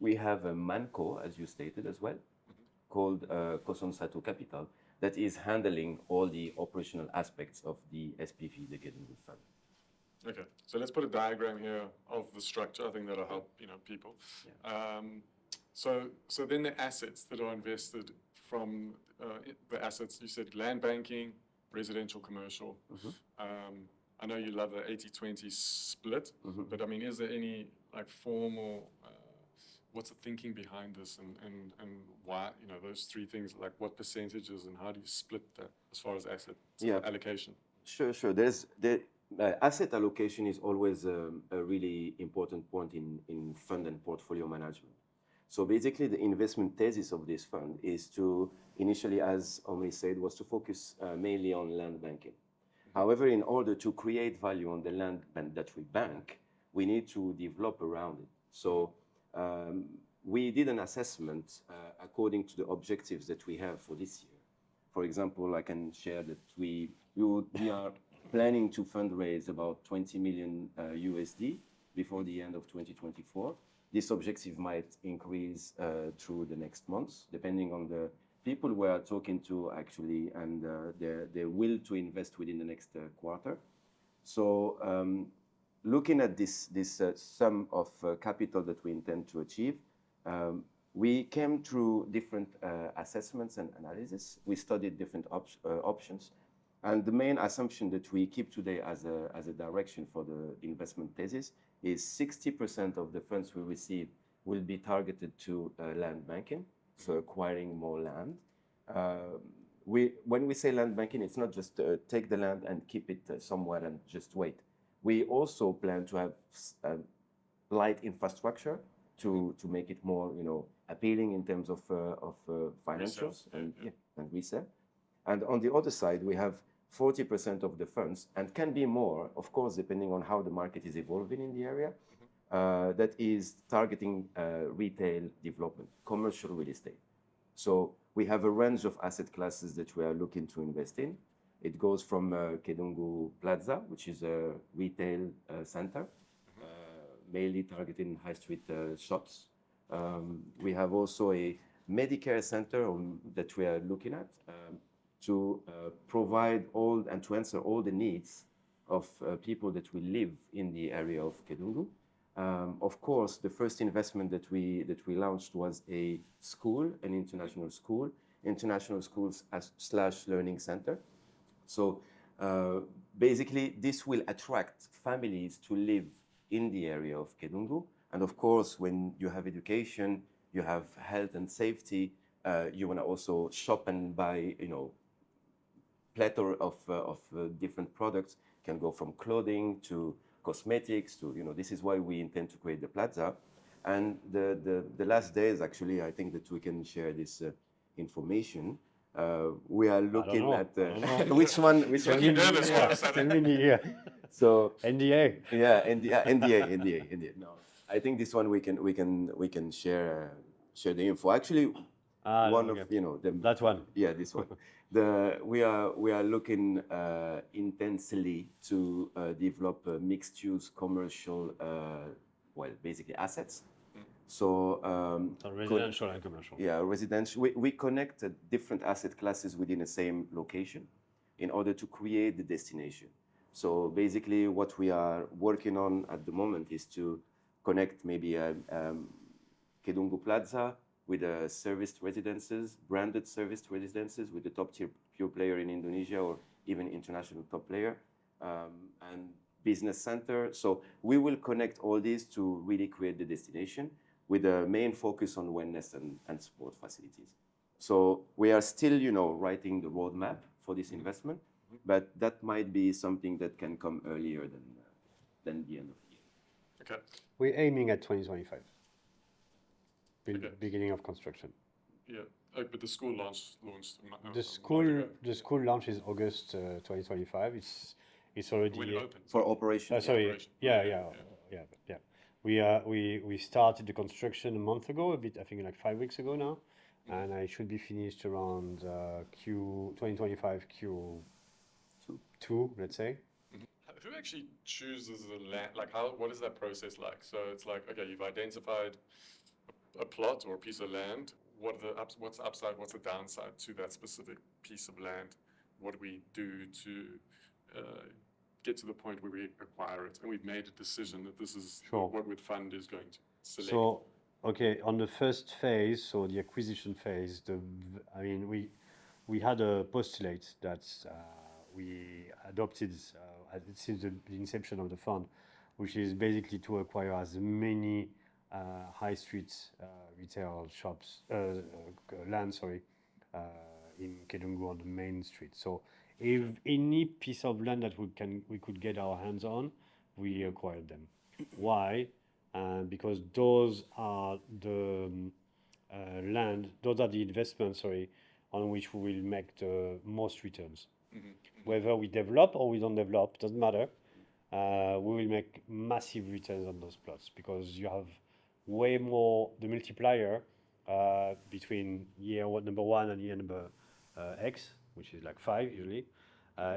Speaker 2: we have a ManCo, as you stated as well, called Kosong Satu Capital, that is handling all the operational aspects of the SPV, the Kedungu Fund.
Speaker 1: Okay, so let's put a diagram here of the structure. I think that'll help people.
Speaker 2: Yeah.
Speaker 1: So then the assets that are invested from the assets, you said land banking, residential, commercial. I know you love the 80-20 split, but I mean, is there any like formal, what's the thinking behind this and why, those three things, like what percentages and how do you split that as far as asset allocation?
Speaker 2: Sure. Asset allocation is always a really important point in fund and portfolio management. So basically, the investment thesis of this fund is to, initially, as Omri said, was to focus mainly on land banking. However, in order to create value on the land that we bank, we need to develop around it. So we did an assessment according to the objectives that we have for this year. For example, I can share that we are planning to fundraise about 20 million USD before the end of 2024. This objective might increase through the next months, depending on the people we are talking to actually and their will to invest within the next quarter. So looking at this sum of capital that we intend to achieve, we came through different assessments and analysis. We studied different options. And the main assumption that we keep today as a direction for the investment thesis is 60% of the funds we receive will be targeted to land banking, so acquiring more land. When we say land banking, it's not just take the land and keep it somewhere and just wait. We also plan to have light infrastructure to make it more, appealing in terms of financials and resale. And on the other side, we have 40% of the funds, and can be more, of course, depending on how the market is evolving in the area, that is targeting retail development, commercial real estate. So we have a range of asset classes that we are looking to invest in. It goes from Kedungu Plaza, which is a retail center, mainly targeting high street shops. We have also a Medicare center that we are looking at to provide all and to answer all the needs of people that will live in the area of Kedungu. Of course, the first investment that we launched was a school, an international schools / learning center. So basically, this will attract families to live in the area of Kedungu. And of course, when you have education, you have health and safety, you want to also shop and buy, plethora of different products, can go from clothing to cosmetics to, this is why we intend to create the plaza. And the last days, actually, I think that we can share this information. We are looking at which one? So
Speaker 3: NDA.
Speaker 2: Yeah, NDA. No, I think this one we can share the info. Actually, one of
Speaker 3: that one.
Speaker 2: Yeah, this one. We are looking intensely to develop mixed-use commercial, basically assets. So
Speaker 3: residential and commercial.
Speaker 2: Yeah, residential. We connected different asset classes within the same location in order to create the destination. So basically, what we are working on at the moment is to connect maybe Kedungu Plaza with serviced residences, branded serviced residences with the top tier pure player in Indonesia or even international top player, and business center. So we will connect all these to really create the destination with a main focus on wellness and sport facilities. So we are still, writing the roadmap for this investment, but that might be something that can come earlier than the end of the year.
Speaker 1: Okay.
Speaker 3: We're aiming at 2025. Beginning of construction.
Speaker 1: Yeah, but the school launched.
Speaker 3: The school launch is August 2025. It's already
Speaker 1: open
Speaker 2: for operation.
Speaker 3: Sorry. Yeah. We started the construction a month ago, I think like 5 weeks ago now, and I should be finished around 2025 two, let's say.
Speaker 1: Who actually chooses the land? Like, what is that process like? So it's like, okay, you've identified a plot or a piece of land. What's the upside? What's the downside to that specific piece of land? What do we do to get to the point where we acquire it? And we've made a decision that this is
Speaker 3: Sure.
Speaker 1: what with fund is going to select.
Speaker 3: So, okay, on the first phase, so the acquisition phase, we had a postulate that we adopted since the inception of the fund, which is basically to acquire as many high street retail shops, land, in Kedungu on the main street. So, if any piece of land that we could get our hands on, we acquired them. Why? Because those are the those are the investments, on which we will make the most returns. Whether we develop or we don't develop, doesn't matter. We will make massive returns on those plots because you have way more, the multiplier between number one and year number X, which is like 5 usually,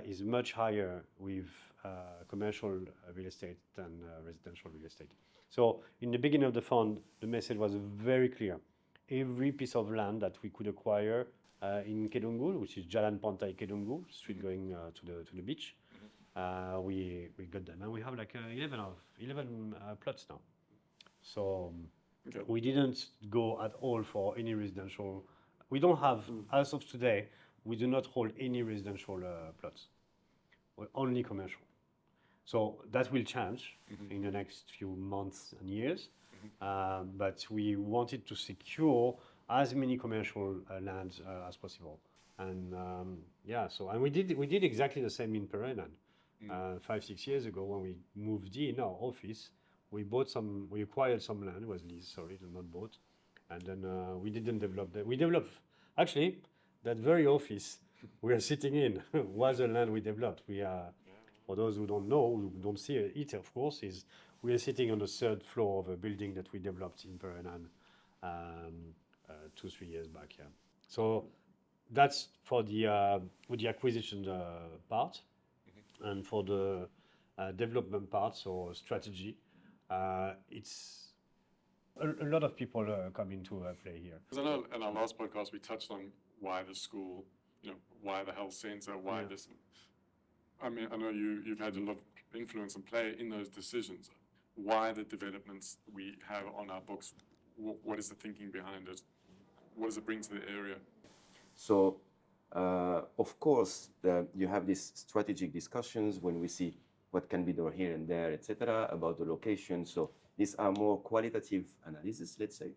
Speaker 3: is much higher with commercial real estate than residential real estate. So in the beginning of the fund, the message was very clear. Every piece of land that we could acquire in Kedungu, which is Jalan Pantai Kedungu, street going to the beach, we got them, and we have like 11 plots now. So we didn't go at all for any residential. We don't have, as of today, we do not hold any residential plots. We're only commercial. So that will change in the next few months and years. But we wanted to secure as many commercial lands as possible. And we did exactly the same in Perenan. 5-6 years ago, when we moved in our office, we acquired some land. It was leased, not bought. And then we didn't develop that. We developed, actually, that very office we are sitting in was a land we developed. For those who don't know, who don't see it, of course, we are sitting on the 3rd floor of a building that we developed in Perenan 2-3 years back. Yeah. So that's for the with the acquisition part, and for the development part, so strategy. It's a lot of people come into play here.
Speaker 1: Because I know in our last podcast we touched on why the school, why the health center, why this. I mean, I know you've had a lot of influence and play in those decisions. Why the developments we have on our books? What is the thinking behind it? What does it bring to the area?
Speaker 2: So, of course, you have these strategic discussions when we see what can be done here and there, etc., about the location. So these are more qualitative analysis, let's say.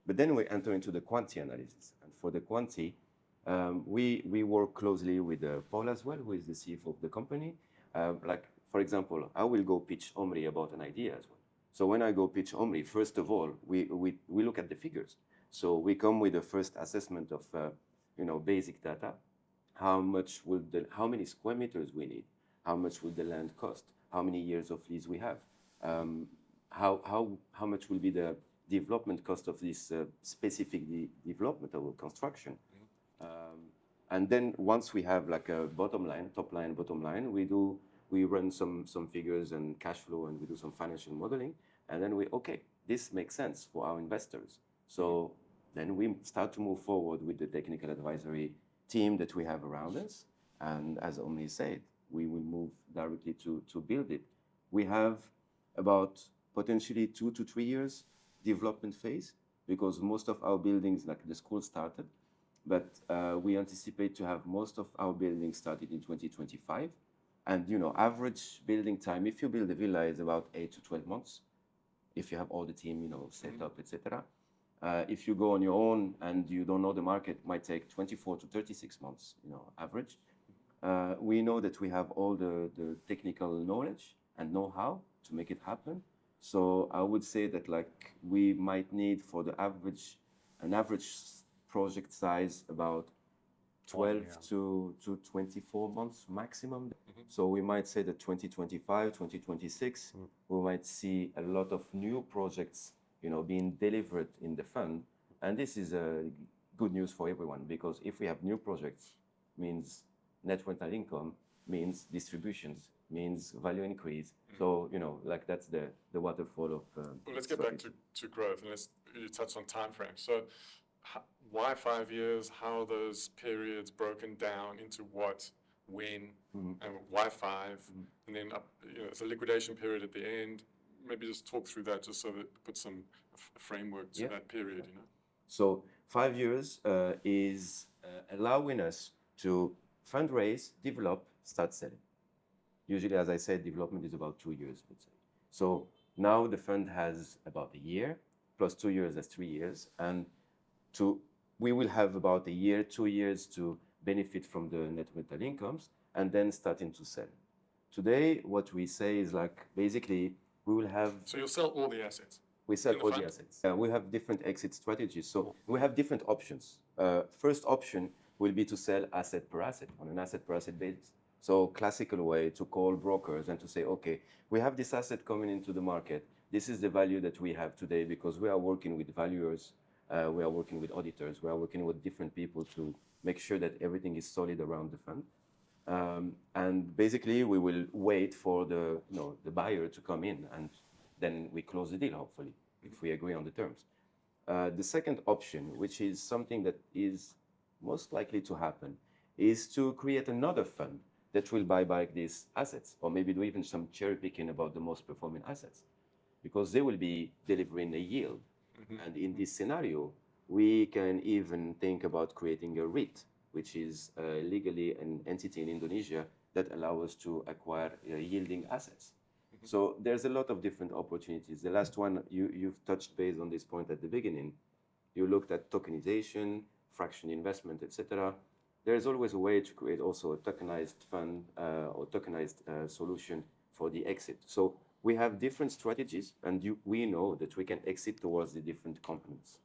Speaker 2: But then we enter into the quantity analysis. And for the quantity, we work closely with Paul as well, who is the CFO of the company. For example, I will go pitch Omri about an idea as well. So when I go pitch Omri, first of all, we look at the figures. So we come with the first assessment of basic data. How many square meters we need? How much will the land cost? How many years of lease we have? How much will be the development cost of this specific development or construction? And then once we have like a bottom line, top line, bottom line, we run some figures and cash flow, and we do some financial modeling, and then this makes sense for our investors. So then we start to move forward with the technical advisory team that we have around us, and as Omri said, we will move directly to build it. We have about potentially 2 to 3 years development phase, because most of our buildings, like the school, started, but we anticipate to have most of our buildings started in 2025. And average building time, if you build a villa, is about 8 to 12 months, if you have all the team, set up, etc. If you go on your own and you don't know the market, it might take 24 to 36 months, average. We know that we have all the technical knowledge and know-how to make it happen. So I would say that we might need for an average project size about 12 to 24 months maximum. So we might say that 2025, 2026, we might see a lot of new projects, being delivered in the fund. And this is good news for everyone, because if we have new projects, means net rental income, means distributions, means value increase. So, like that's the waterfall of.
Speaker 1: Well, let's get back to growth, and you touched on time frame. So why 5 years? How are those periods broken down into what, when, and why 5? And then it's a liquidation period at the end. Maybe just talk through that, just so that put some framework to that period.
Speaker 2: So 5 years is allowing us to fundraise, develop, start selling. Usually, as I said, development is about 2 years, let's say. So now the fund has about a year, plus 2 years, that's 3 years. And we will have about a year, 2 years to benefit from the net rental incomes and then starting to sell. Today, what we say is basically we will have...
Speaker 1: So you'll sell all the assets?
Speaker 2: We sell all the assets. We have different exit strategies. So we have different options. First option will be to sell asset per asset on an asset per asset basis. So classical way to call brokers and to say, okay, we have this asset coming into the market. This is the value that we have today because we are working with valuers, we are working with auditors, we are working with different people to make sure that everything is solid around the fund. And basically we will wait for the buyer to come in, and then we close the deal, hopefully, if we agree on the terms. The second option, which is something that is most likely to happen, is to create another fund that will buy back these assets, or maybe do even some cherry picking about the most performing assets, because they will be delivering a yield. And in this scenario, we can even think about creating a REIT, which is legally an entity in Indonesia that allows us to acquire yielding assets. So there's a lot of different opportunities. The last one, you've touched base on this point at the beginning. You looked at tokenization, fraction investment, etc. There's always a way to create also a tokenized fund or tokenized solution for the exit. So we have different strategies, and we know that we can exit towards the different components.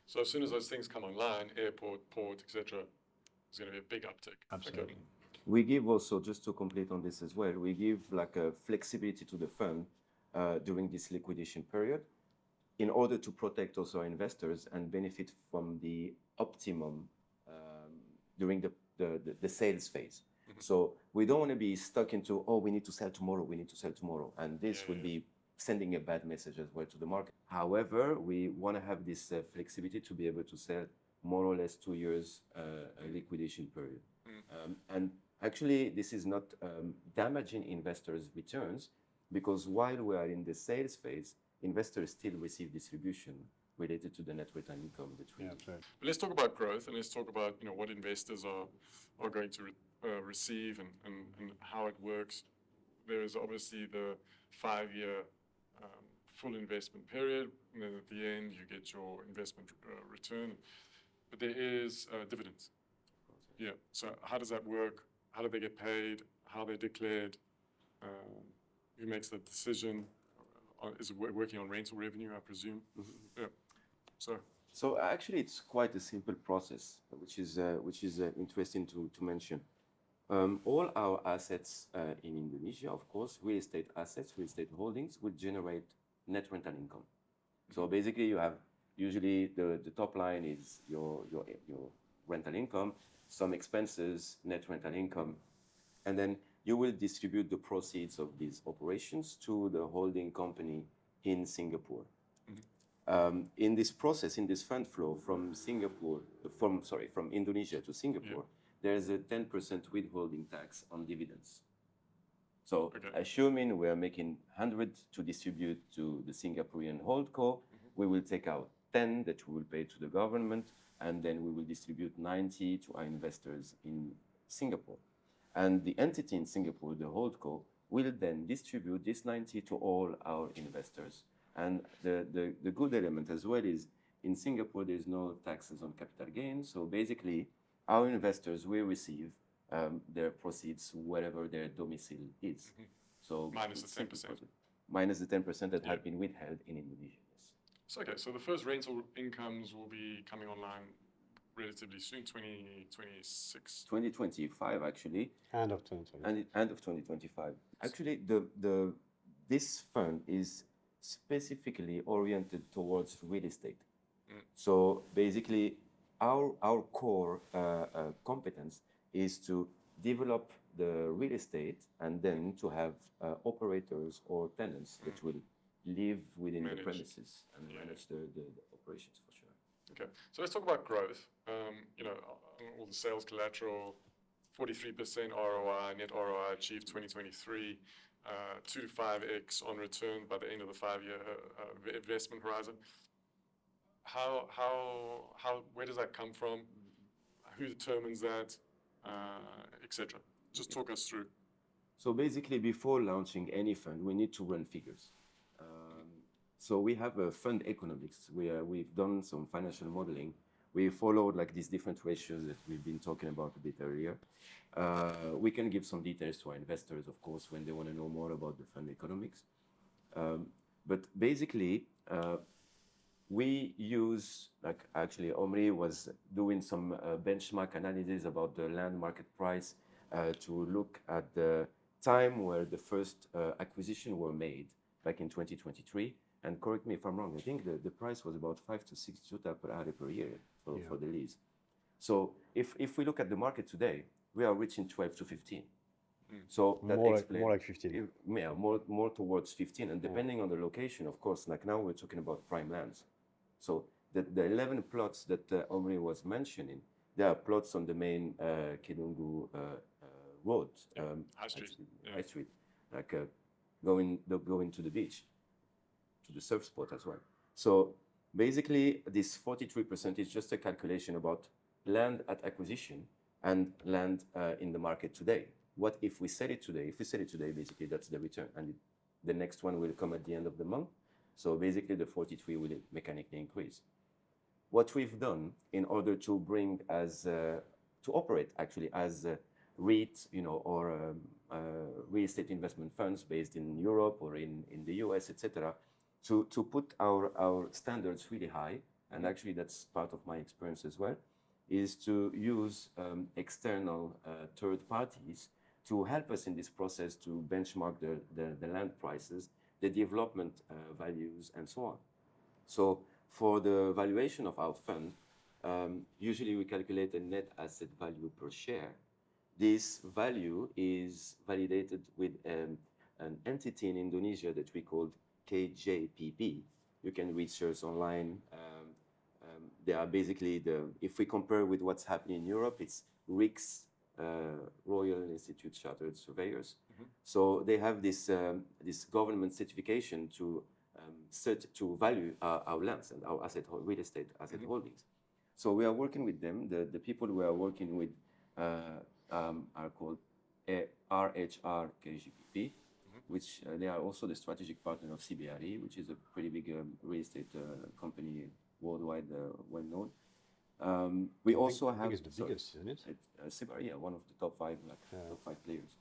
Speaker 1: So as soon as those things come online, airport, port, etc., there's going to be a big uptick.
Speaker 3: Absolutely.
Speaker 1: Okay.
Speaker 2: We give also, just to complete on this as well, we give a flexibility to the fund during this liquidation period in order to protect also our investors and benefit from the optimum during the sales phase. So we don't want to be stuck into, we need to sell tomorrow, and this would be sending a bad message as well to the market. However, we want to have this flexibility to be able to sell more or less 2 years liquidation period. And actually, this is not damaging investors' returns, because while we are in the sales phase, investors still receive distribution related to the net return income that we
Speaker 3: That's right.
Speaker 1: But let's talk about growth, and let's talk about what investors are going to receive and how it works. There is obviously the 5-year full investment period, and then at the end you get your investment return. But there is dividends. Yeah. So how does that work? How do they get paid? How are they declared? Who makes the decision? Is it working on rental revenue, I presume? Yeah. So
Speaker 2: actually, it's quite a simple process, which is interesting to mention. All our assets in Indonesia, of course, real estate assets, real estate holdings, will generate net rental income. So basically, you have usually the top line is your rental income, some expenses, net rental income, and then you will distribute the proceeds of these operations to the holding company in Singapore. In this process, in this fund flow from Indonesia to Singapore, there's a 10% withholding tax on dividends. So assuming we are making 100 to distribute to the Singaporean holdco, we will take out 10 that we will pay to the government, and then we will distribute 90 to our investors in Singapore. And the entity in Singapore, the holdco, will then distribute this 90 to all our investors. And the good element as well is in Singapore, there's no taxes on capital gains. So basically, our investors will receive their proceeds wherever their domicile is. So
Speaker 1: minus the 10%.
Speaker 2: Minus the 10% that have been withheld in Indonesia. Yes.
Speaker 1: So, so the first rental incomes will be coming online relatively soon, 2026?
Speaker 2: 2025, actually.
Speaker 3: End of 2025.
Speaker 2: End of 2025. Actually, this fund is specifically oriented towards real estate. So basically, our core competence is to develop the real estate and then to have operators or tenants that will live within the premises and manage the operations for sure.
Speaker 1: Okay, so let's talk about growth. All the sales collateral, 43% ROI, net ROI achieved 2023, 2 to 5x on return by the end of the 5-year investment horizon. Where does that come from? Who determines that, etc.? Just talk us through.
Speaker 2: So basically, before launching any fund, we need to run figures. So we have a fund economics where we've done some financial modeling. We followed like these different ratios that we've been talking about a bit earlier. We can give some details to our investors, of course, when they want to know more about the fund economics. But basically, we use, like actually Omri was doing some benchmark analysis about the land market price to look at the time where the first acquisition were made back in 2023. And correct me if I'm wrong, I think the price was about 5 to 6 juta per area per year for the lease. So if we look at the market today, we are reaching 12 to 15. So that explains
Speaker 3: more like 15.
Speaker 2: Yeah, more towards 15. And depending on the location, of course, like now we're talking about prime lands. So the 11 plots that Omri was mentioning, there are plots on the main Kedungu road,
Speaker 1: High Street.
Speaker 2: High Street, like going to the beach, to the surf spot as well. So basically, this 43% is just a calculation about land at acquisition and land in the market today. What if we sell it today? If we sell it today, basically that's the return, and the next one will come at the end of the month. So basically, the 43 will mechanically increase. What we've done in order to bring to operate actually as REIT, or real estate investment funds based in Europe or in the US, etc., to put our standards really high, and actually that's part of my experience as well, is to use external third parties to help us in this process to benchmark the land prices, the development values, and so on. So for the valuation of our fund, usually we calculate a net asset value per share. This value is validated with an entity in Indonesia that we call KJPP. You can research online. They are basically if we compare with what's happening in Europe, it's RICS, Royal Institute Chartered Surveyors. So they have this government certification to value our lands and our real estate asset holdings. So we are working with them. The people we are working with are called RHR KJPP, which they are also the strategic partner of CBRE, which is a pretty big real estate company worldwide, well known. We also have.
Speaker 3: I think it's the biggest, isn't it?
Speaker 2: CBRE, yeah, one of the top five players.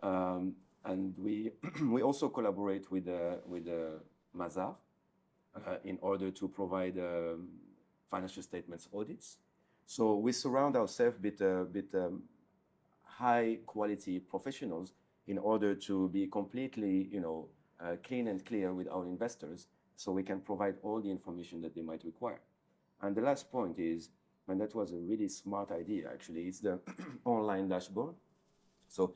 Speaker 2: And we also collaborate with Mazar in order to provide financial statements audits. So we surround ourselves with high quality professionals in order to be completely, clean and clear with our investors, so we can provide all the information that they might require. And the last point is, and that was a really smart idea actually, it's the online dashboard. So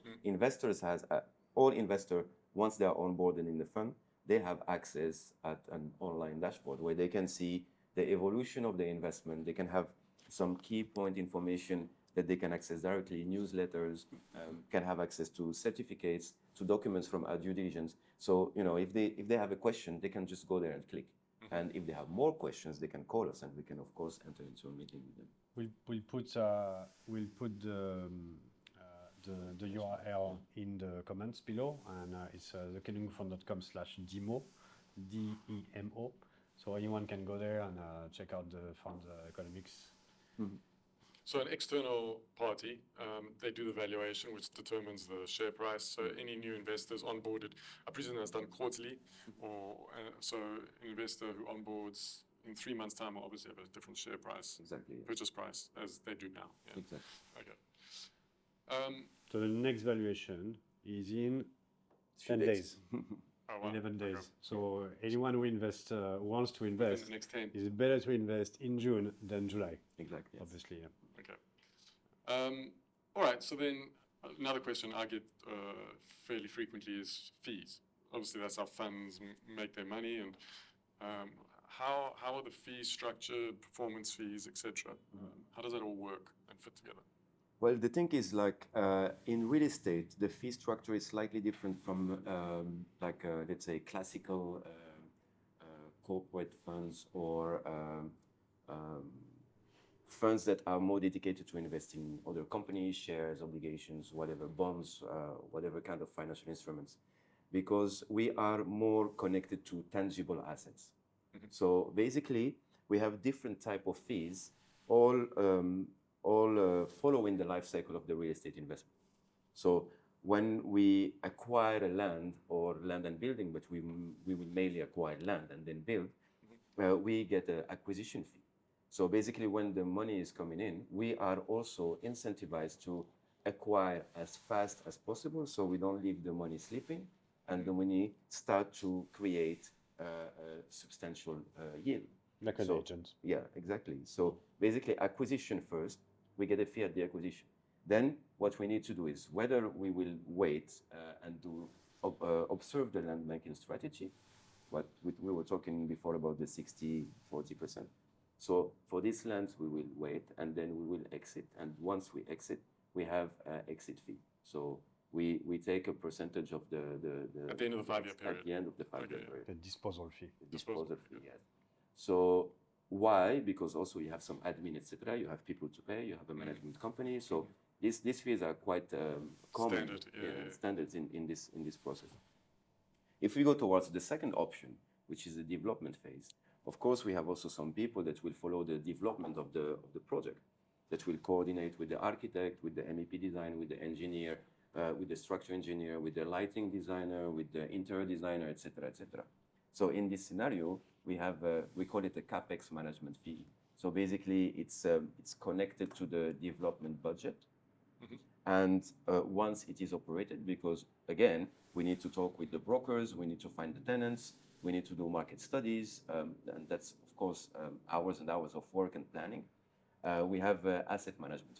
Speaker 2: all investors, once they are onboarded in the fund, they have access at an online dashboard where they can see the evolution of the investment. They can have some key point information that they can access directly, newsletters, can have access to certificates, to documents from our due diligence. So, if they have a question, they can just go there and click. And if they have more questions, they can call us, and we can, of course, enter into a meeting with them.
Speaker 3: We'll put the URL in the comments below, and it's thekedungufund.com/demo, DEMO. So anyone can go there and check out the fund economics.
Speaker 1: So an external party, they do the valuation, which determines the share price. So any new investors onboarded, I presume that's done quarterly, or so an investor who onboards in 3 months' time will obviously have a different share price,
Speaker 2: Exactly. Yeah.
Speaker 1: purchase price, as they do now. Yeah.
Speaker 2: Exactly.
Speaker 1: Okay.
Speaker 3: So the next valuation is in 10 days.
Speaker 1: Oh, wow.
Speaker 3: 11 days.
Speaker 1: Okay.
Speaker 3: So anyone who wants to invest,
Speaker 1: the next 10.
Speaker 3: it's better to invest in June than July.
Speaker 2: Exactly. Yes.
Speaker 3: Obviously, yeah.
Speaker 1: Okay. All right. So then, Another question I get fairly frequently is fees. Obviously, that's how funds make their money, and how are the fees structured, performance fees, etc. How does that all work and fit together?
Speaker 2: Well, the thing is, like in real estate, the fee structure is slightly different from, let's say, classical corporate funds or funds that are more dedicated to investing in other companies, shares, obligations, whatever, bonds, whatever kind of financial instruments, because we are more connected to tangible assets. So basically, we have different type of fees, all following the life cycle of the real estate investment. So when we acquire a land or land and building, but we will mainly acquire land and then build, we get an acquisition fee. So basically, when the money is coming in, we are also incentivized to acquire as fast as possible, so we don't leave the money sleeping, and the money start to create a substantial yield.
Speaker 3: Like an agent.
Speaker 2: Yeah, exactly. So basically, acquisition first, we get a fee at the acquisition. Then what we need to do is whether we will wait and observe the land banking strategy. What we were talking before about the 60-40%. So for these lands, we will wait and then we will exit. And once we exit, we have an exit fee. So we take a percentage of the
Speaker 1: at the end of the 5-year period.
Speaker 2: At the end of the 5-year period.
Speaker 3: The disposal fee.
Speaker 2: The disposal fee, yes. So why? Because also you have some admin, etc. You have people to pay. You have a management company. So these fees are quite common standards in this process. If we go towards the second option, which is the development phase, of course, we have also some people that will follow the development of the project, that will coordinate with the architect, with the MEP design, with the engineer, with the structure engineer, with the lighting designer, with the interior designer, etc., etc. So in this scenario, we have we call it a capex management fee. So basically, it's connected to the development budget, and once it is operated, because again, we need to talk with the brokers, we need to find the tenants. We need to do market studies, and that's, of course, hours and hours of work and planning. We have asset management,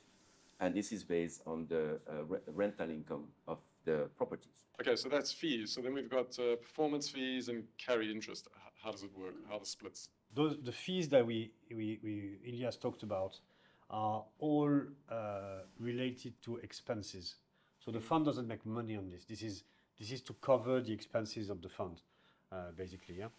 Speaker 2: and this is based on the rental income of the properties.
Speaker 1: Okay, so that's fees. So then we've got performance fees and carried interest. How does it work? How are the splits?
Speaker 3: The fees that Ilyas talked about are all related to expenses. So the fund doesn't make money on this. This is to cover the expenses of the fund. Basically, yeah.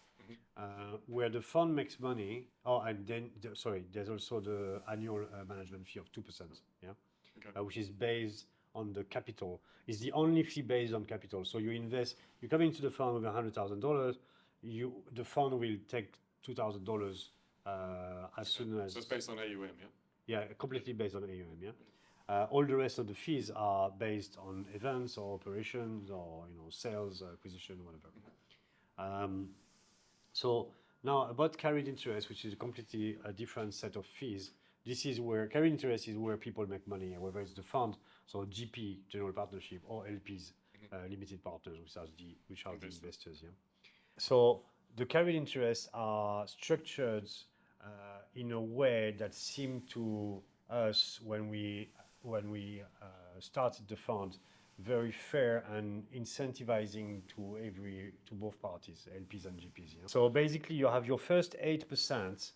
Speaker 3: Where the fund makes money, and then there's also the annual management fee of 2%, yeah, which is based on the capital. It's the only fee based on capital. So you come into the fund with $100,000, the fund will take $2,000 as soon as.
Speaker 1: So it's based on AUM, yeah.
Speaker 3: Yeah, completely based on AUM, yeah. All the rest of the fees are based on events or operations or sales, acquisition, whatever. So now about carried interest, which is a completely different set of fees. This is where carried interest is where people make money, whether it's the fund, so GP, general partnership, or LPs, limited partners, which are the investors. Yeah. So the carried interests are structured in a way that seemed to us when we started the fund very fair and incentivizing to both parties, LPs and GPs. Yeah? So basically, you have your first 8%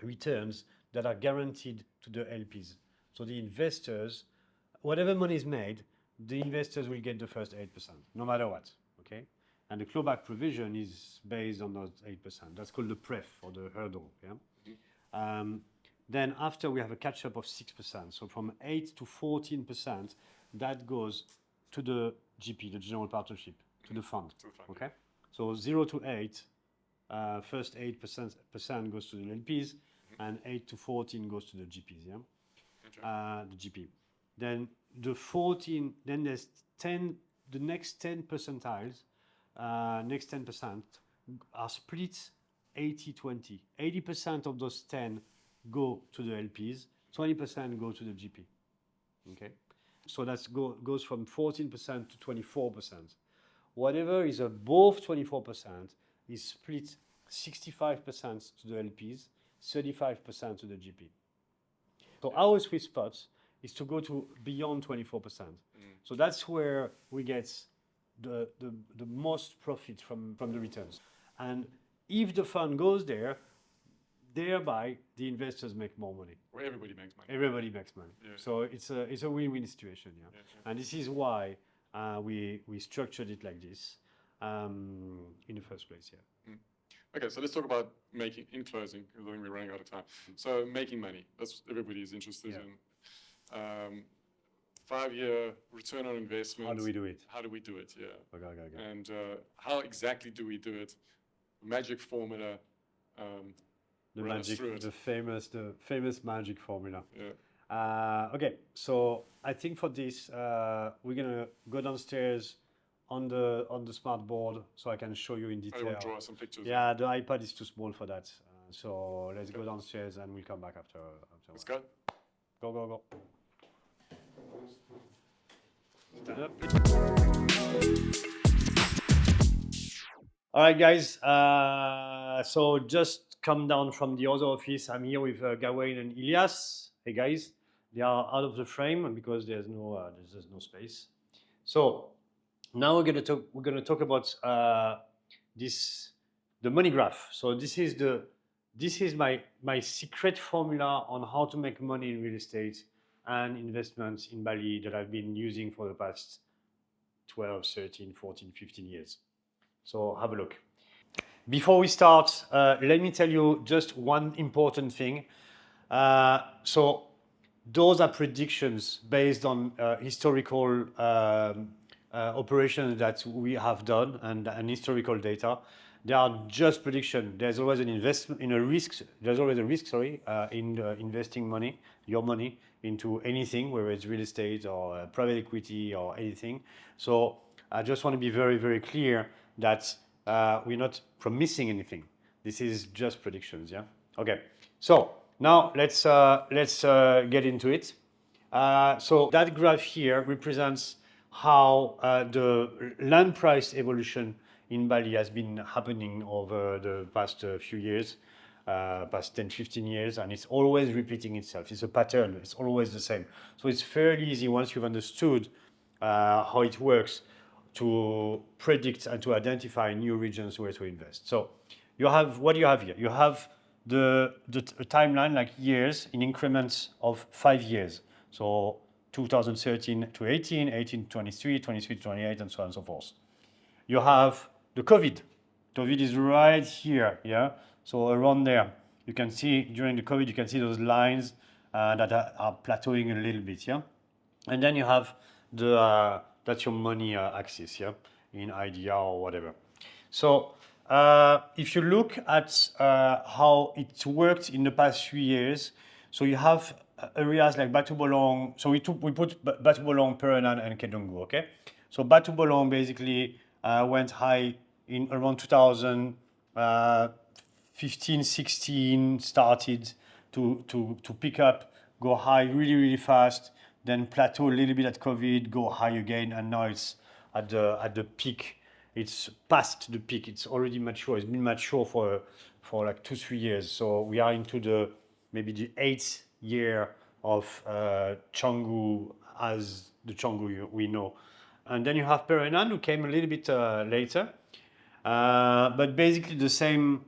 Speaker 3: returns that are guaranteed to the LPs. So the investors, whatever money is made, the investors will get the first 8%, no matter what. Okay, and the clawback provision is based on those 8%. That's called the pref, or the hurdle. Yeah. Then after we have a catch-up of 6%. So from 8 to 14%, that goes to the GP, the general partnership, to the fund. Okay? So 0 to 8, first 8% goes to the LPs, and 8 to 14 goes to the GPs, yeah? Okay. The GP. Then the 14, then there's 10, the next 10 percentiles, next 10% are split 80-20. 80% of those 10 go to the LPs, 20% go to the GP. Okay, so that goes from 14% to 24%. Whatever is above 24% is split 65% to the LPs, 35% to the GP. So our sweet spot is to go to beyond 24%. So that's where we get the most profit from the returns. And if the fund goes there, thereby the investors make more money.
Speaker 1: Where everybody makes money.
Speaker 3: Everybody makes money.
Speaker 1: Yeah.
Speaker 3: So it's a win-win situation. Yeah. And this is why we structured it like this in the first place. Yeah.
Speaker 1: Okay, so let's talk about making, in closing, because I think we're running out of time. So making money, that's everybody is interested in. 5-year return on investment.
Speaker 3: How do we do it?
Speaker 1: How do we do it? Yeah.
Speaker 3: Okay.
Speaker 1: And how exactly do we do it? Magic formula.
Speaker 3: The famous magic formula.
Speaker 1: Yeah.
Speaker 3: Okay, so I think for this we're gonna go downstairs on the smart board so I can show you in detail.
Speaker 1: I will draw some pictures.
Speaker 3: Yeah, the iPad is too small for that. So let's go downstairs and we'll come back after.
Speaker 1: Let's go.
Speaker 3: Go. Stand up. All right, guys. So just come down from the other office. I'm here with Gawain and Ilyas. Hey, guys. They are out of the frame because there's no space. So now we're gonna talk about the money graph. So this is my secret formula on how to make money in real estate and investments in Bali that I've been using for the past 12, 13, 14, 15 years. So have a look. Before we start, let me tell you just one important thing. So those are predictions based on historical operations that we have done and historical data. They are just prediction. There's always an investment in a risk. There's always a risk, in investing your money into anything, whether it's real estate or private equity or anything. So I just want to be very, very clear that we're not promising anything. This is just predictions. Yeah. Okay. So now let's get into it. So that graph here represents how the land price evolution in Bali has been happening over the past few years, past 10, 15 years, and it's always repeating itself. It's a pattern. It's always the same. So it's fairly easy once you've understood how it works to predict and to identify new regions where to invest. So you have, what do you have here? You have the timeline, like years in increments of 5 years. So 2013 to 18, 18 to 23, 23 to 28, and so on and so forth. You have the COVID. COVID is right here, yeah? So around there, you can see during the COVID, you can see those lines that are plateauing a little bit, yeah? And then you have that's your money axis, yeah? In idea or whatever. So if you look at how it worked in the past 3 years, so you have areas like Batu Bolong. So we put Batu Bolong, Perenan, and Kedungu, okay? So Batu Bolong basically went high in around 2015, 16, started to pick up, go high really, really fast, then plateau a little bit at COVID, go high again, and now it's at the peak. It's past the peak. It's already mature. It's been mature for like 2-3 years. So we are into maybe the 8th year of Canggu as the Canggu we know. And then you have Perenan, who came a little bit later, but basically the same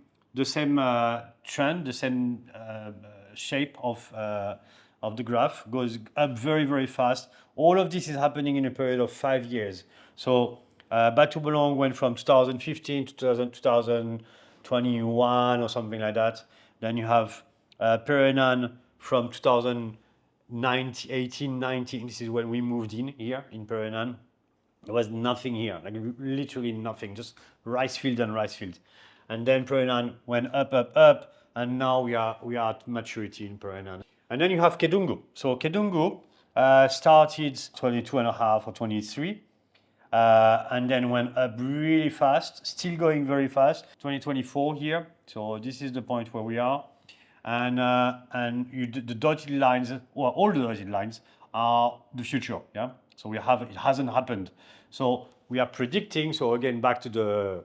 Speaker 3: trend, the same shape of the graph goes up very, very fast. All of this is happening in a period of 5 years. So Batu Bolong went from 2015 to 2021 or something like that. Then you have Perenan from 2018, 19. This is when we moved in here in Perenan. There was nothing here, like literally nothing, just rice field and rice field. And then Perenan went up, and now we are at maturity in Perenan. And then you have Kedungu. So Kedungu started 22.5 or 23, and then went up really fast, still going very fast. 2024 here. So this is the point where we are, and the dotted lines, well, all the dotted lines are the future. Yeah. So it hasn't happened. So we are predicting. So again, back to the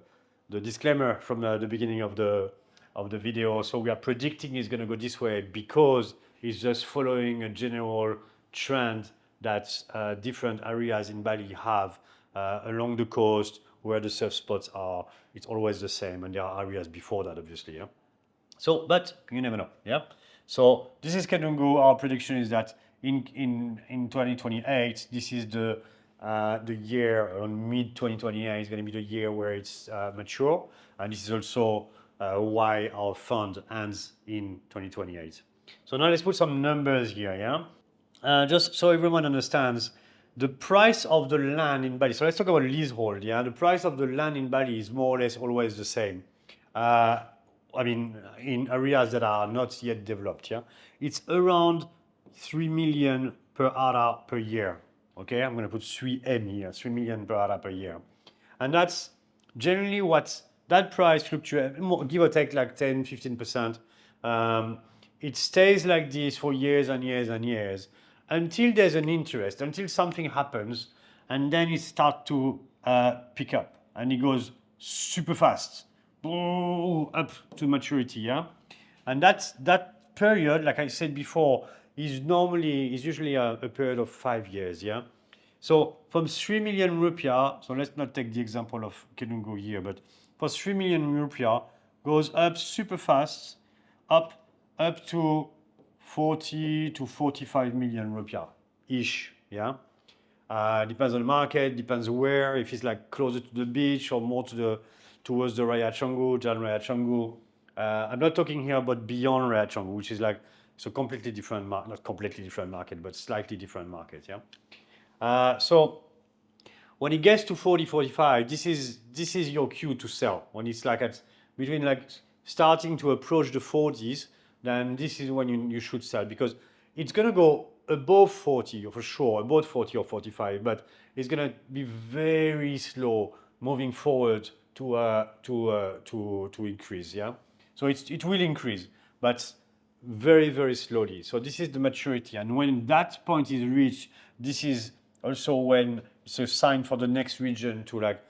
Speaker 3: disclaimer from the beginning of the video. So we are predicting it's going to go this way because it's just following a general trend that different areas in Bali have along the coast where the surf spots are. It's always the same, and there are areas before that, obviously. Yeah. So, but you never know. Yeah. So this is Kedungu. Our prediction is that in 2028, this is the year, on mid 2028 is going to be the year where it's mature, and this is also why our fund ends in 2028. So now let's put some numbers here. Yeah. Just so everyone understands, the price of the land in Bali. So let's talk about leasehold. Yeah. The price of the land in Bali is more or less always the same. I mean, in areas that are not yet developed, yeah, it's around 3 million per ARA per year. Okay, I'm going to put 3M here, 3 million per ARA per year, and that's generally what that price fluctuates, give or take like 10-15%. It stays like this for years and years and years until there's an interest, until something happens, and then it starts to pick up, and it goes super fast. Up to maturity, yeah, and that period, like I said before, is usually a period of 5 years, yeah. So from 3 million rupiah, so let's not take the example of Kedungu here, but for 3 million rupiah goes up super fast, up to 40 to 45 million rupiah ish, yeah. Depends on the market, depends where. If it's like closer to the beach or more towards the Raya Canggu, Jalan Raya Canggu. I'm not talking here about beyond Raya Canggu, which is like it's a completely different market, not completely different market, but slightly different market. Yeah. So when it gets to 40, 45, this is your cue to sell. When it's like at between like starting to approach the 40s, then this is when you should sell, because it's gonna go above 40 for sure, above 40 or 45, but it's gonna be very slow moving forward to increase, yeah. So it will increase, but very, very slowly. So this is the maturity, and when that point is reached, this is also when it's a sign for the next region to like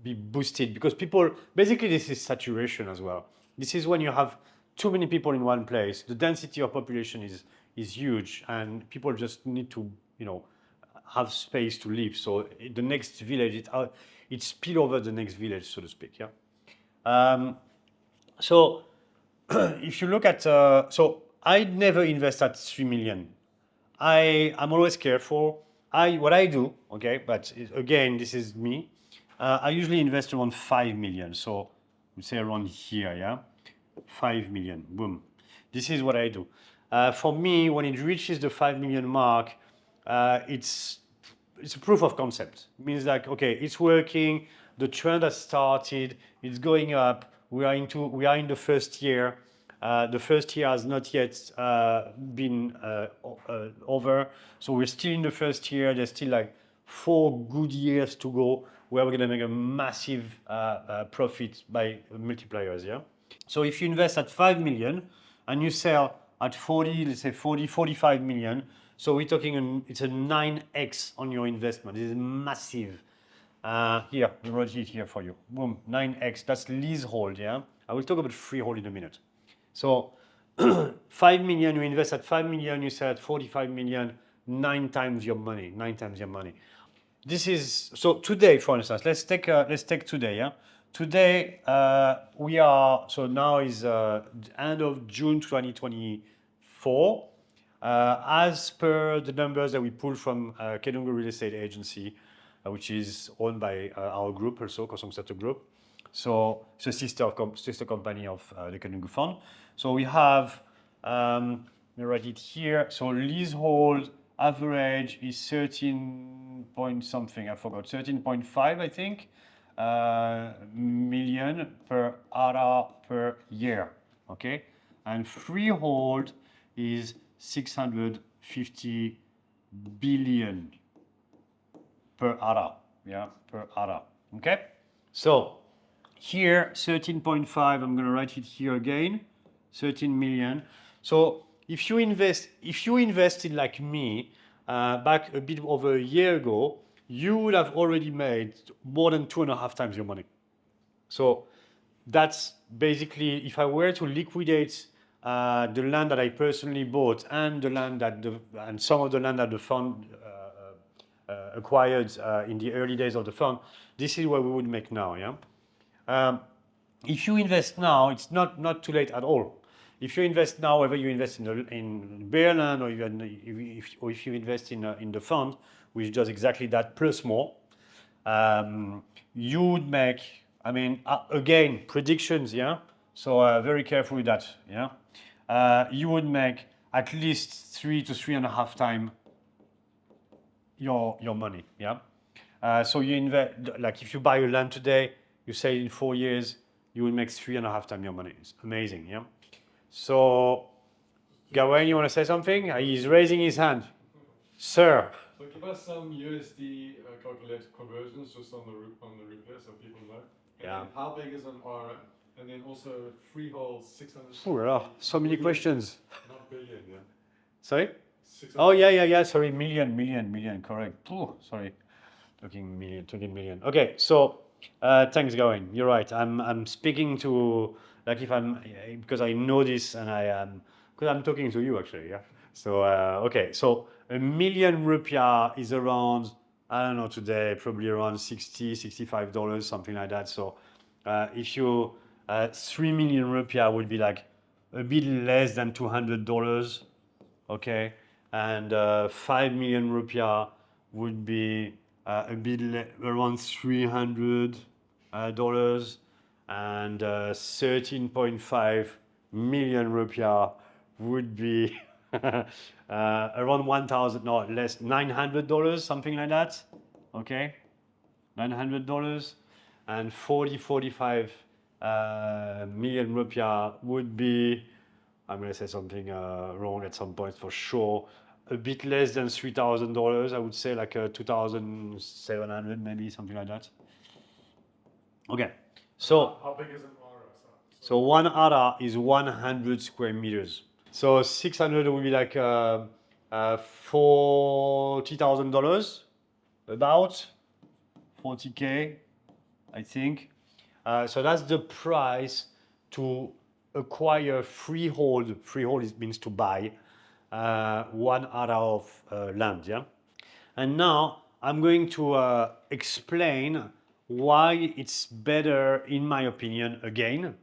Speaker 3: be boosted, because people basically, this is saturation as well. This is when you have too many people in one place. The density of population is huge, and people just need to have space to live. So the next village, it spill over the next village, so to speak. Yeah. So if you look at, so I never invest at 3 million. I'm always careful. What I do, okay, but again, this is me. I usually invest around 5 million. So we say around here, yeah, 5 million. Boom. This is what I do. For me, when it reaches the 5 million mark, it's a proof of concept. It means like, okay, it's working. The trend has started. It's going up. We are in the first year. The first year has not yet been over. So we're still in the first year. There's still like 4 good years to go where we're going to make a massive profit by multipliers. Yeah. So if you invest at 5 million and you sell at 40, let's say 45 million. So we're talking, it's a 9x on your investment. This is massive. Here, we wrote it here for you. Boom, 9x. That's leasehold, yeah? I will talk about freehold in a minute. So 5 million, you invest at 5 million, you sell at 45 million, 9 times your money, 9 times your money. This is, so today, for instance, let's take today, yeah? Today, we are, so now is the end of June 2024. As per the numbers that we pulled from Kedungu Real Estate Agency, which is owned by our group also, Kosong Satu Group. So it's a sister company of the Kedungu Fund. So we have, let me write it here. So leasehold average is 13 point something, I forgot, 13.5, I think, million per ARA per year, okay? And freehold is 650 billion per ARA, yeah, per ARA, okay? So here, 13.5, I'm gonna write it here again, 13 million. So if you invested like me back a bit over a year ago, you would have already made more than 2.5 times your money. So that's basically, if I were to liquidate the land that I personally bought and the land that and some of the land that the fund acquired in the early days of the fund, this is what we would make now. Yeah. If you invest now, it's not too late at all. If you invest now, whether you invest in bare land or even if you invest in the fund, which does exactly that plus more, you would make. I mean, again, predictions. Yeah. So very careful with that. Yeah. You would make at least 3 to 3.5 times your money. Yeah. So you invest, like if you buy a land today, you sell in 4 years, you will make 3.5 times your money. It's amazing. Yeah. So, Gawain, you want to say something? He's raising his hand. Sir.
Speaker 1: So give us some USD calculated conversions just on the replay so people know. And
Speaker 3: Yeah.
Speaker 1: then how big is an RM? And then also freehold 600.
Speaker 3: So many questions.
Speaker 1: Not billion, yeah.
Speaker 3: Sorry?
Speaker 1: 600.
Speaker 3: Oh yeah. Sorry, million. Correct. Oh, sorry. Talking million. Okay, so thanks, Gawain. You're right. I'm speaking to like if I'm because I know this and because I'm talking to you actually. Yeah. So okay, so ₹1,000,000 is around, I don't know, today probably around $65, something like that. So if you ₹3,000,000 would be like a bit less than $200, okay, and ₹5,000,000 would be a bit around $300, and 13.5 million rupiah would be around 1,000, no less, $900, something like that. Okay, $900, and 45 million rupiah would be, I'm going to say something wrong at some point for sure, a bit less than $3,000. I would say like 2,700, maybe something like that. Okay, so
Speaker 1: How big is an ARA?
Speaker 3: so one ARA is 100 square meters. So 600 would be like $40,000, about 40K, I think. So that's the price to acquire freehold. Freehold means to buy one ARA of land. Yeah. And now I'm going to explain why it's better, in my opinion, again,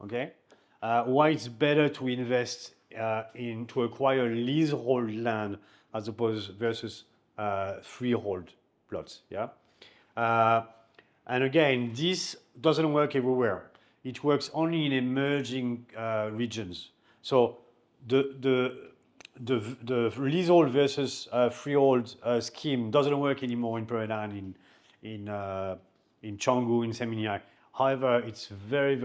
Speaker 3: okay, why it's better to invest to acquire leasehold land as opposed versus freehold plots. Yeah. And again, this doesn't work everywhere. It works only in emerging regions. So the leasehold versus freehold scheme doesn't work anymore in Peradaan, in Canggu, in Seminyak. However, it's very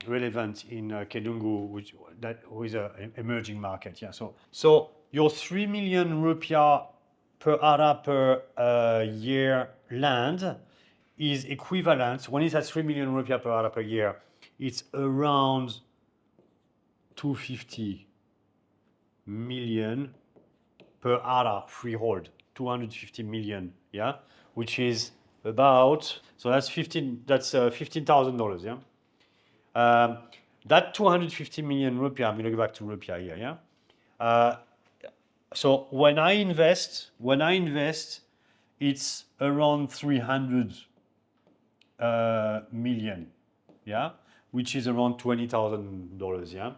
Speaker 3: relevant in Kedungu, which is an emerging market. Yeah. So your 3 million rupiah per ARA per year land is equivalent, when it's at 3 million rupiah per ARA per year, it's around 250 million per ARA freehold, 250 million, yeah, which is about, so that's $15,000, yeah. That 250 million rupiah, I'm going to go back to rupiah here, yeah. So when I invest, it's around 300 million, yeah, which is around $20,000, yeah.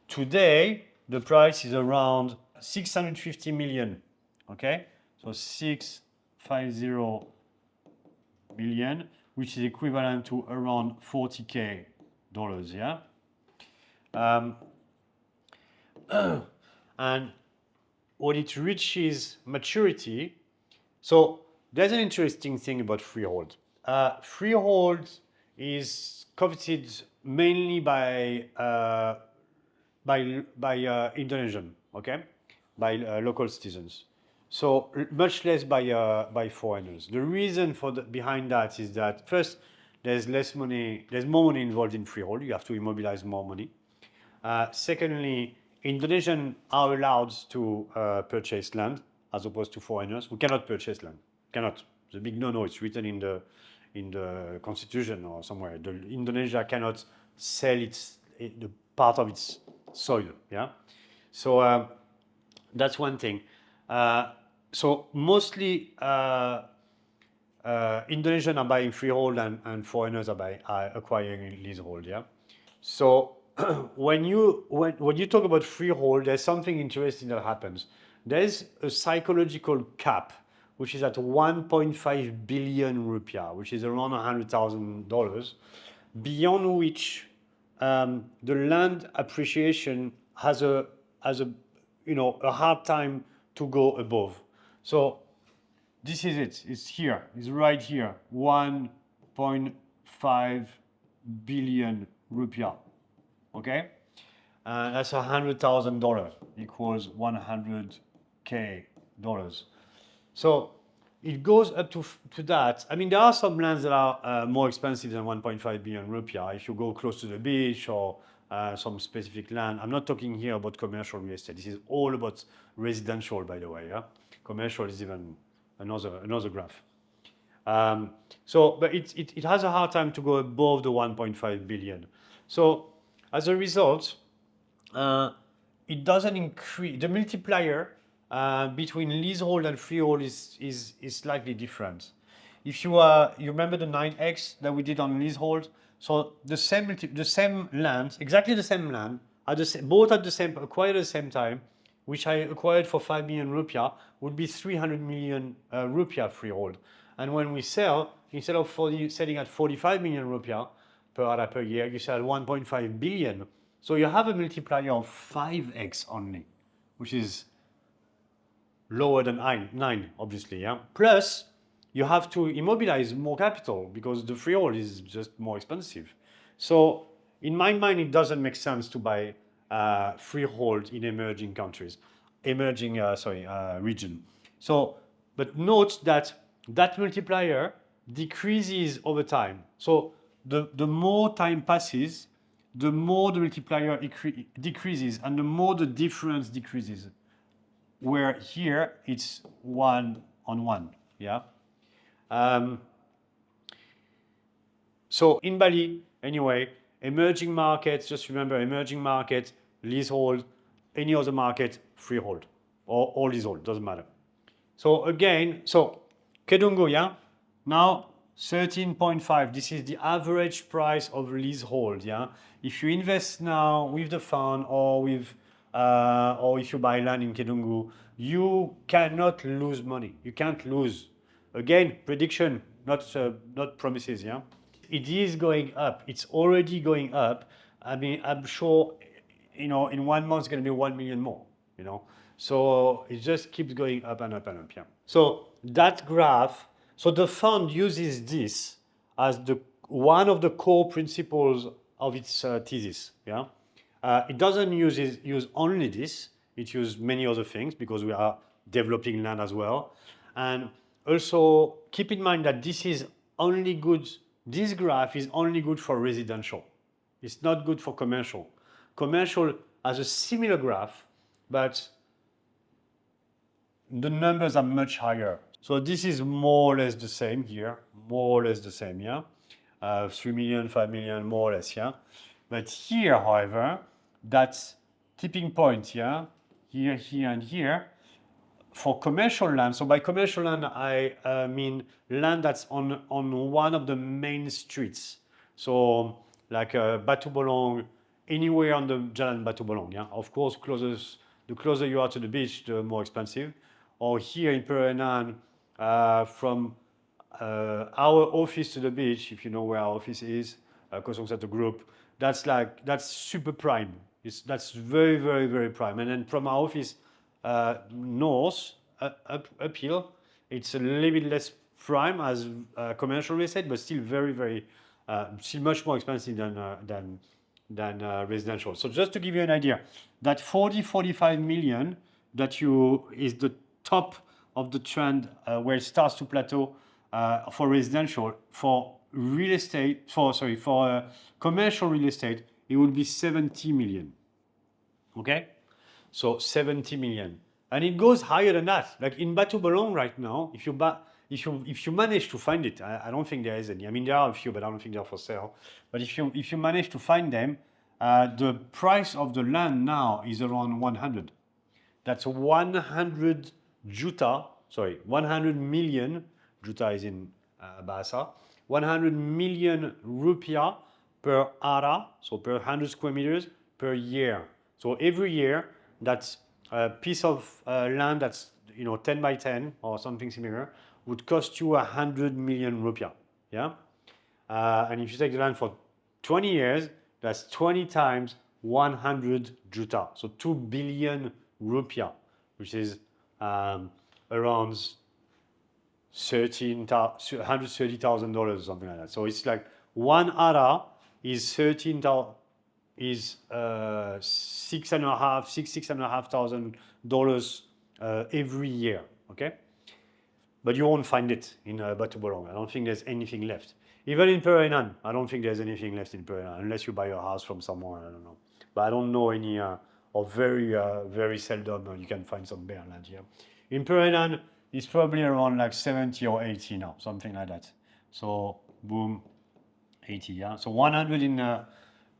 Speaker 3: Today, the price is around 650 million, okay? So 650 million, which is equivalent to around $40K, yeah. And when it reaches maturity, so there's an interesting thing about freehold. Freehold is coveted mainly by Indonesian, okay, by local citizens. So much less by foreigners. The reason behind that is that first, there's more money involved in freehold. You have to immobilize more money. Secondly, Indonesians are allowed to purchase land as opposed to foreigners. We cannot purchase land. Cannot. It's a big no-no. It's written in the constitution or somewhere. Indonesia cannot sell part of its soil. Yeah, so that's one thing. So mostly Indonesian are buying freehold and foreigners are acquiring leasehold. Yeah, so when you talk about freehold, there's something interesting that happens. There's a psychological cap, which is at 1.5 billion rupiah, which is around $100,000, beyond which the land appreciation has a hard time to go above. So this is it. It's here. It's right here. 1.5 billion rupiah. Okay, that's $100,000 equals $100K. So it goes up to that. I mean, there are some lands that are more expensive than 1.5 billion rupiah. If you go close to the beach or some specific land, I'm not talking here about commercial real estate. This is all about residential, by the way. Yeah, commercial is even another graph. But it has a hard time to go above the 1.5 billion. So as a result, it doesn't increase. The multiplier between leasehold and freehold is slightly different. If you remember the 9x that we did on leasehold, so the same land, exactly the same land, both at the same acquired at the same time, which I acquired for 5 million rupiah, would be 300 million rupiah freehold. And when we sell, instead of selling at 45 million rupiah per year, you sell 1.5 billion. So you have a multiplier of 5x only, which is lower than 9, obviously. Yeah. Plus, you have to immobilize more capital because the freehold is just more expensive. So in my mind, it doesn't make sense to buy freehold in emerging countries, region. So, but note that multiplier decreases over time. So the more time passes, the more the multiplier decreases and the more the difference decreases. Where here it's 1-on-1, yeah. So in Bali, anyway, emerging markets, just remember emerging market, leasehold, any other market, freehold, or leasehold, doesn't matter. So again, Kedungu, yeah, now 13.5, this is the average price of leasehold, yeah. If you invest now with the fund or if you buy land in Kedungu, you cannot lose money. You can't lose. Again, prediction, not promises, yeah. It is going up. It's already going up. I mean, I'm sure, in 1 month it's going to be 1 million more, So it just keeps going up and up and up, yeah. So that graph, so the fund uses this as one of the core principles of its thesis, yeah. It doesn't use only this. It uses many other things because we are developing land as well. And also keep in mind that this graph is only good for residential. It's not good for commercial. Commercial has a similar graph, but the numbers are much higher. So this is more or less the same here, yeah. 3 million, 5 million, more or less, yeah. But here, however, that's tipping point, yeah, here, and here, for commercial land. So by commercial land, I mean land that's on one of the main streets. So like Batu Bolong, anywhere on the Jalan Batu Bolong, yeah. Of course, the closer you are to the beach, the more expensive. Or here in Perenan, from our office to the beach, if you know where our office is, Kosong Satu group, that's super prime. That's very, very, very prime. And then from our office north, uphill, it's a little bit less prime as commercial real estate, but still very, very, still much more expensive than residential. So just to give you an idea, that 45 million is the top of the trend where it starts to plateau for residential. For real estate, for commercial real estate, it would be 70 million. Okay, so 70 million, and it goes higher than that. Like in Batu Bolong right now, if you manage to find it, I don't think there is any. I mean, there are a few, but I don't think they're for sale. But if you manage to find them, The price of the land now is around 100. That's 100 100 million, juta is in Bahasa, 100 million rupiah per ara, so per 100 square meters per year. So every year, that's a piece of land that's 10 by 10 or something similar would cost you 100 million rupiah. Yeah, and if you take the land for 20 years, that's 20 times 100 juta, so 2 billion rupiah, which is around $130,000 or something like that. So it's like one ara is $6,500 every year. Okay, but you won't find it in Batu Borong. I don't think there's anything left. Even in Perenan, I don't think there's anything left in Perenan unless you buy a house from somewhere. I don't know, but I don't know any or very seldom you can find some bare land here. In Perenan, it's probably around like 70 or 80 now, something like that. So boom, 80, yeah. So 100 in,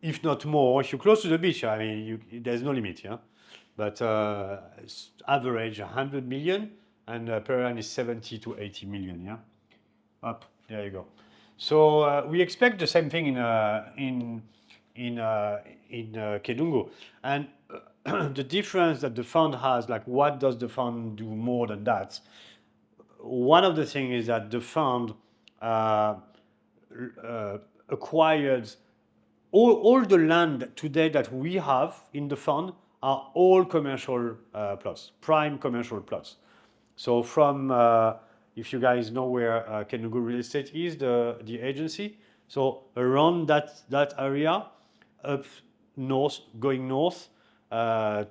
Speaker 3: if not more, if you're close to the beach, I mean, there's no limit, yeah. But average 100 million, and Perenan is 70 to 80 million, yeah. Up, there you go. So we expect the same thing in Kedungu, and the difference that the fund has, like what does the fund do more than that? One of the things is that the fund acquired all the land today that we have in the fund are all commercial plots, prime commercial plots. So from, if you guys know where Kedungu Real Estate is, the agency, so around that area, up north, going north to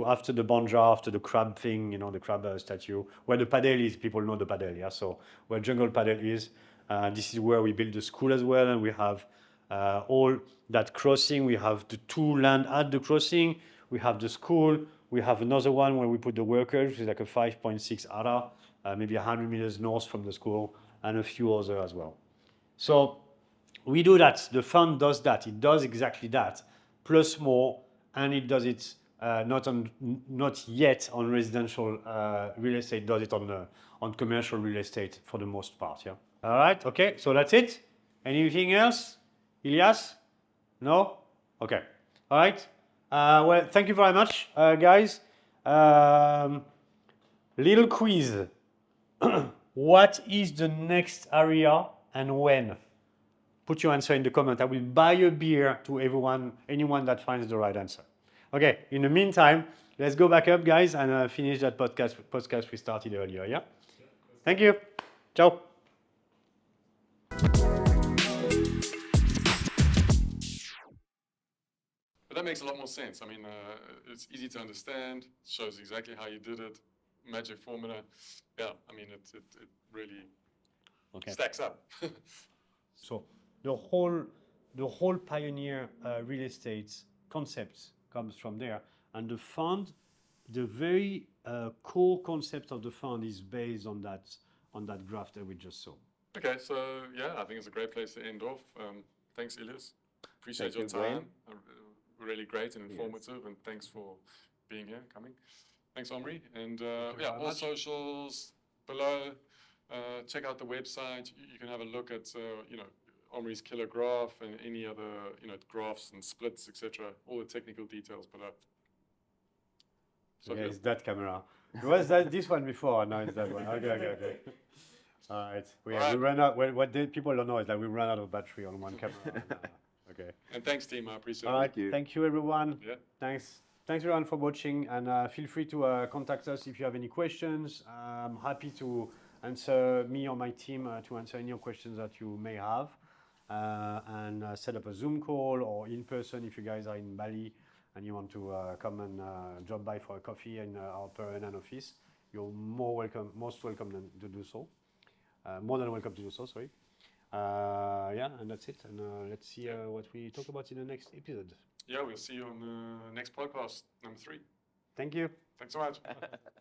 Speaker 3: after the banja, after the crab thing, the crab statue, where the padel is, people know the padel, yeah? So where Jungle Padel is, this is where we build the school as well, and we have all that crossing. We have the two land at the crossing, we have the school, we have another one where we put the workers, which is like a 5.6 ara, maybe 100 meters north from the school, and a few others as well. So we do that, the fund does that, it does exactly that, plus more, and it does it not yet on residential real estate, does it on commercial real estate for the most part, yeah. All right, okay, so that's it. Anything else? Ilyas? No? Okay, all right. Well, thank you very much, guys. Little quiz. What is the next area and when? Put your answer in the comment. I will buy a beer to anyone that finds the right answer. Okay, in the meantime, let's go back up, guys, and finish that podcast we started earlier, yeah? Thank you. Ciao.
Speaker 1: But that makes a lot more sense. I mean, it's easy to understand, shows exactly how you did it, magic formula. Yeah, I mean, it really stacks up.
Speaker 3: So the whole pioneer real estate concept comes from there, and the fund, the very core concept of the fund is based on that graph that we just saw.
Speaker 1: Okay, so yeah, I think it's a great place to end off. Thanks, Ilyas. Appreciate your time. Really great and informative, and thanks for being here, coming. Thanks, Omri. And yeah, all socials below. Check out the website. You can have a look at Omri's killer graph and any other graphs and splits, etc. All the technical details below. So
Speaker 3: yeah, it's that camera. Was that this one before? No, it's that one. Okay. All right. We ran out. What people don't know is that we ran out of battery on one camera. Okay.
Speaker 1: And thanks, team. I appreciate it.
Speaker 3: All right. Thank you, everyone.
Speaker 1: Yeah.
Speaker 3: Thanks everyone for watching, and feel free to contact us if you have any questions. I'm happy to answer, me or my team, to answer any questions that you may have, and set up a Zoom call or in person if you guys are in Bali and you want to come and drop by for a coffee in our Perenan office. You're most welcome to do so. More than welcome to do so, sorry. Yeah, and that's it. And let's see what we talk about in the next episode.
Speaker 1: Yeah, we'll see you on the next podcast, number 3.
Speaker 3: Thank you.
Speaker 1: Thanks so much.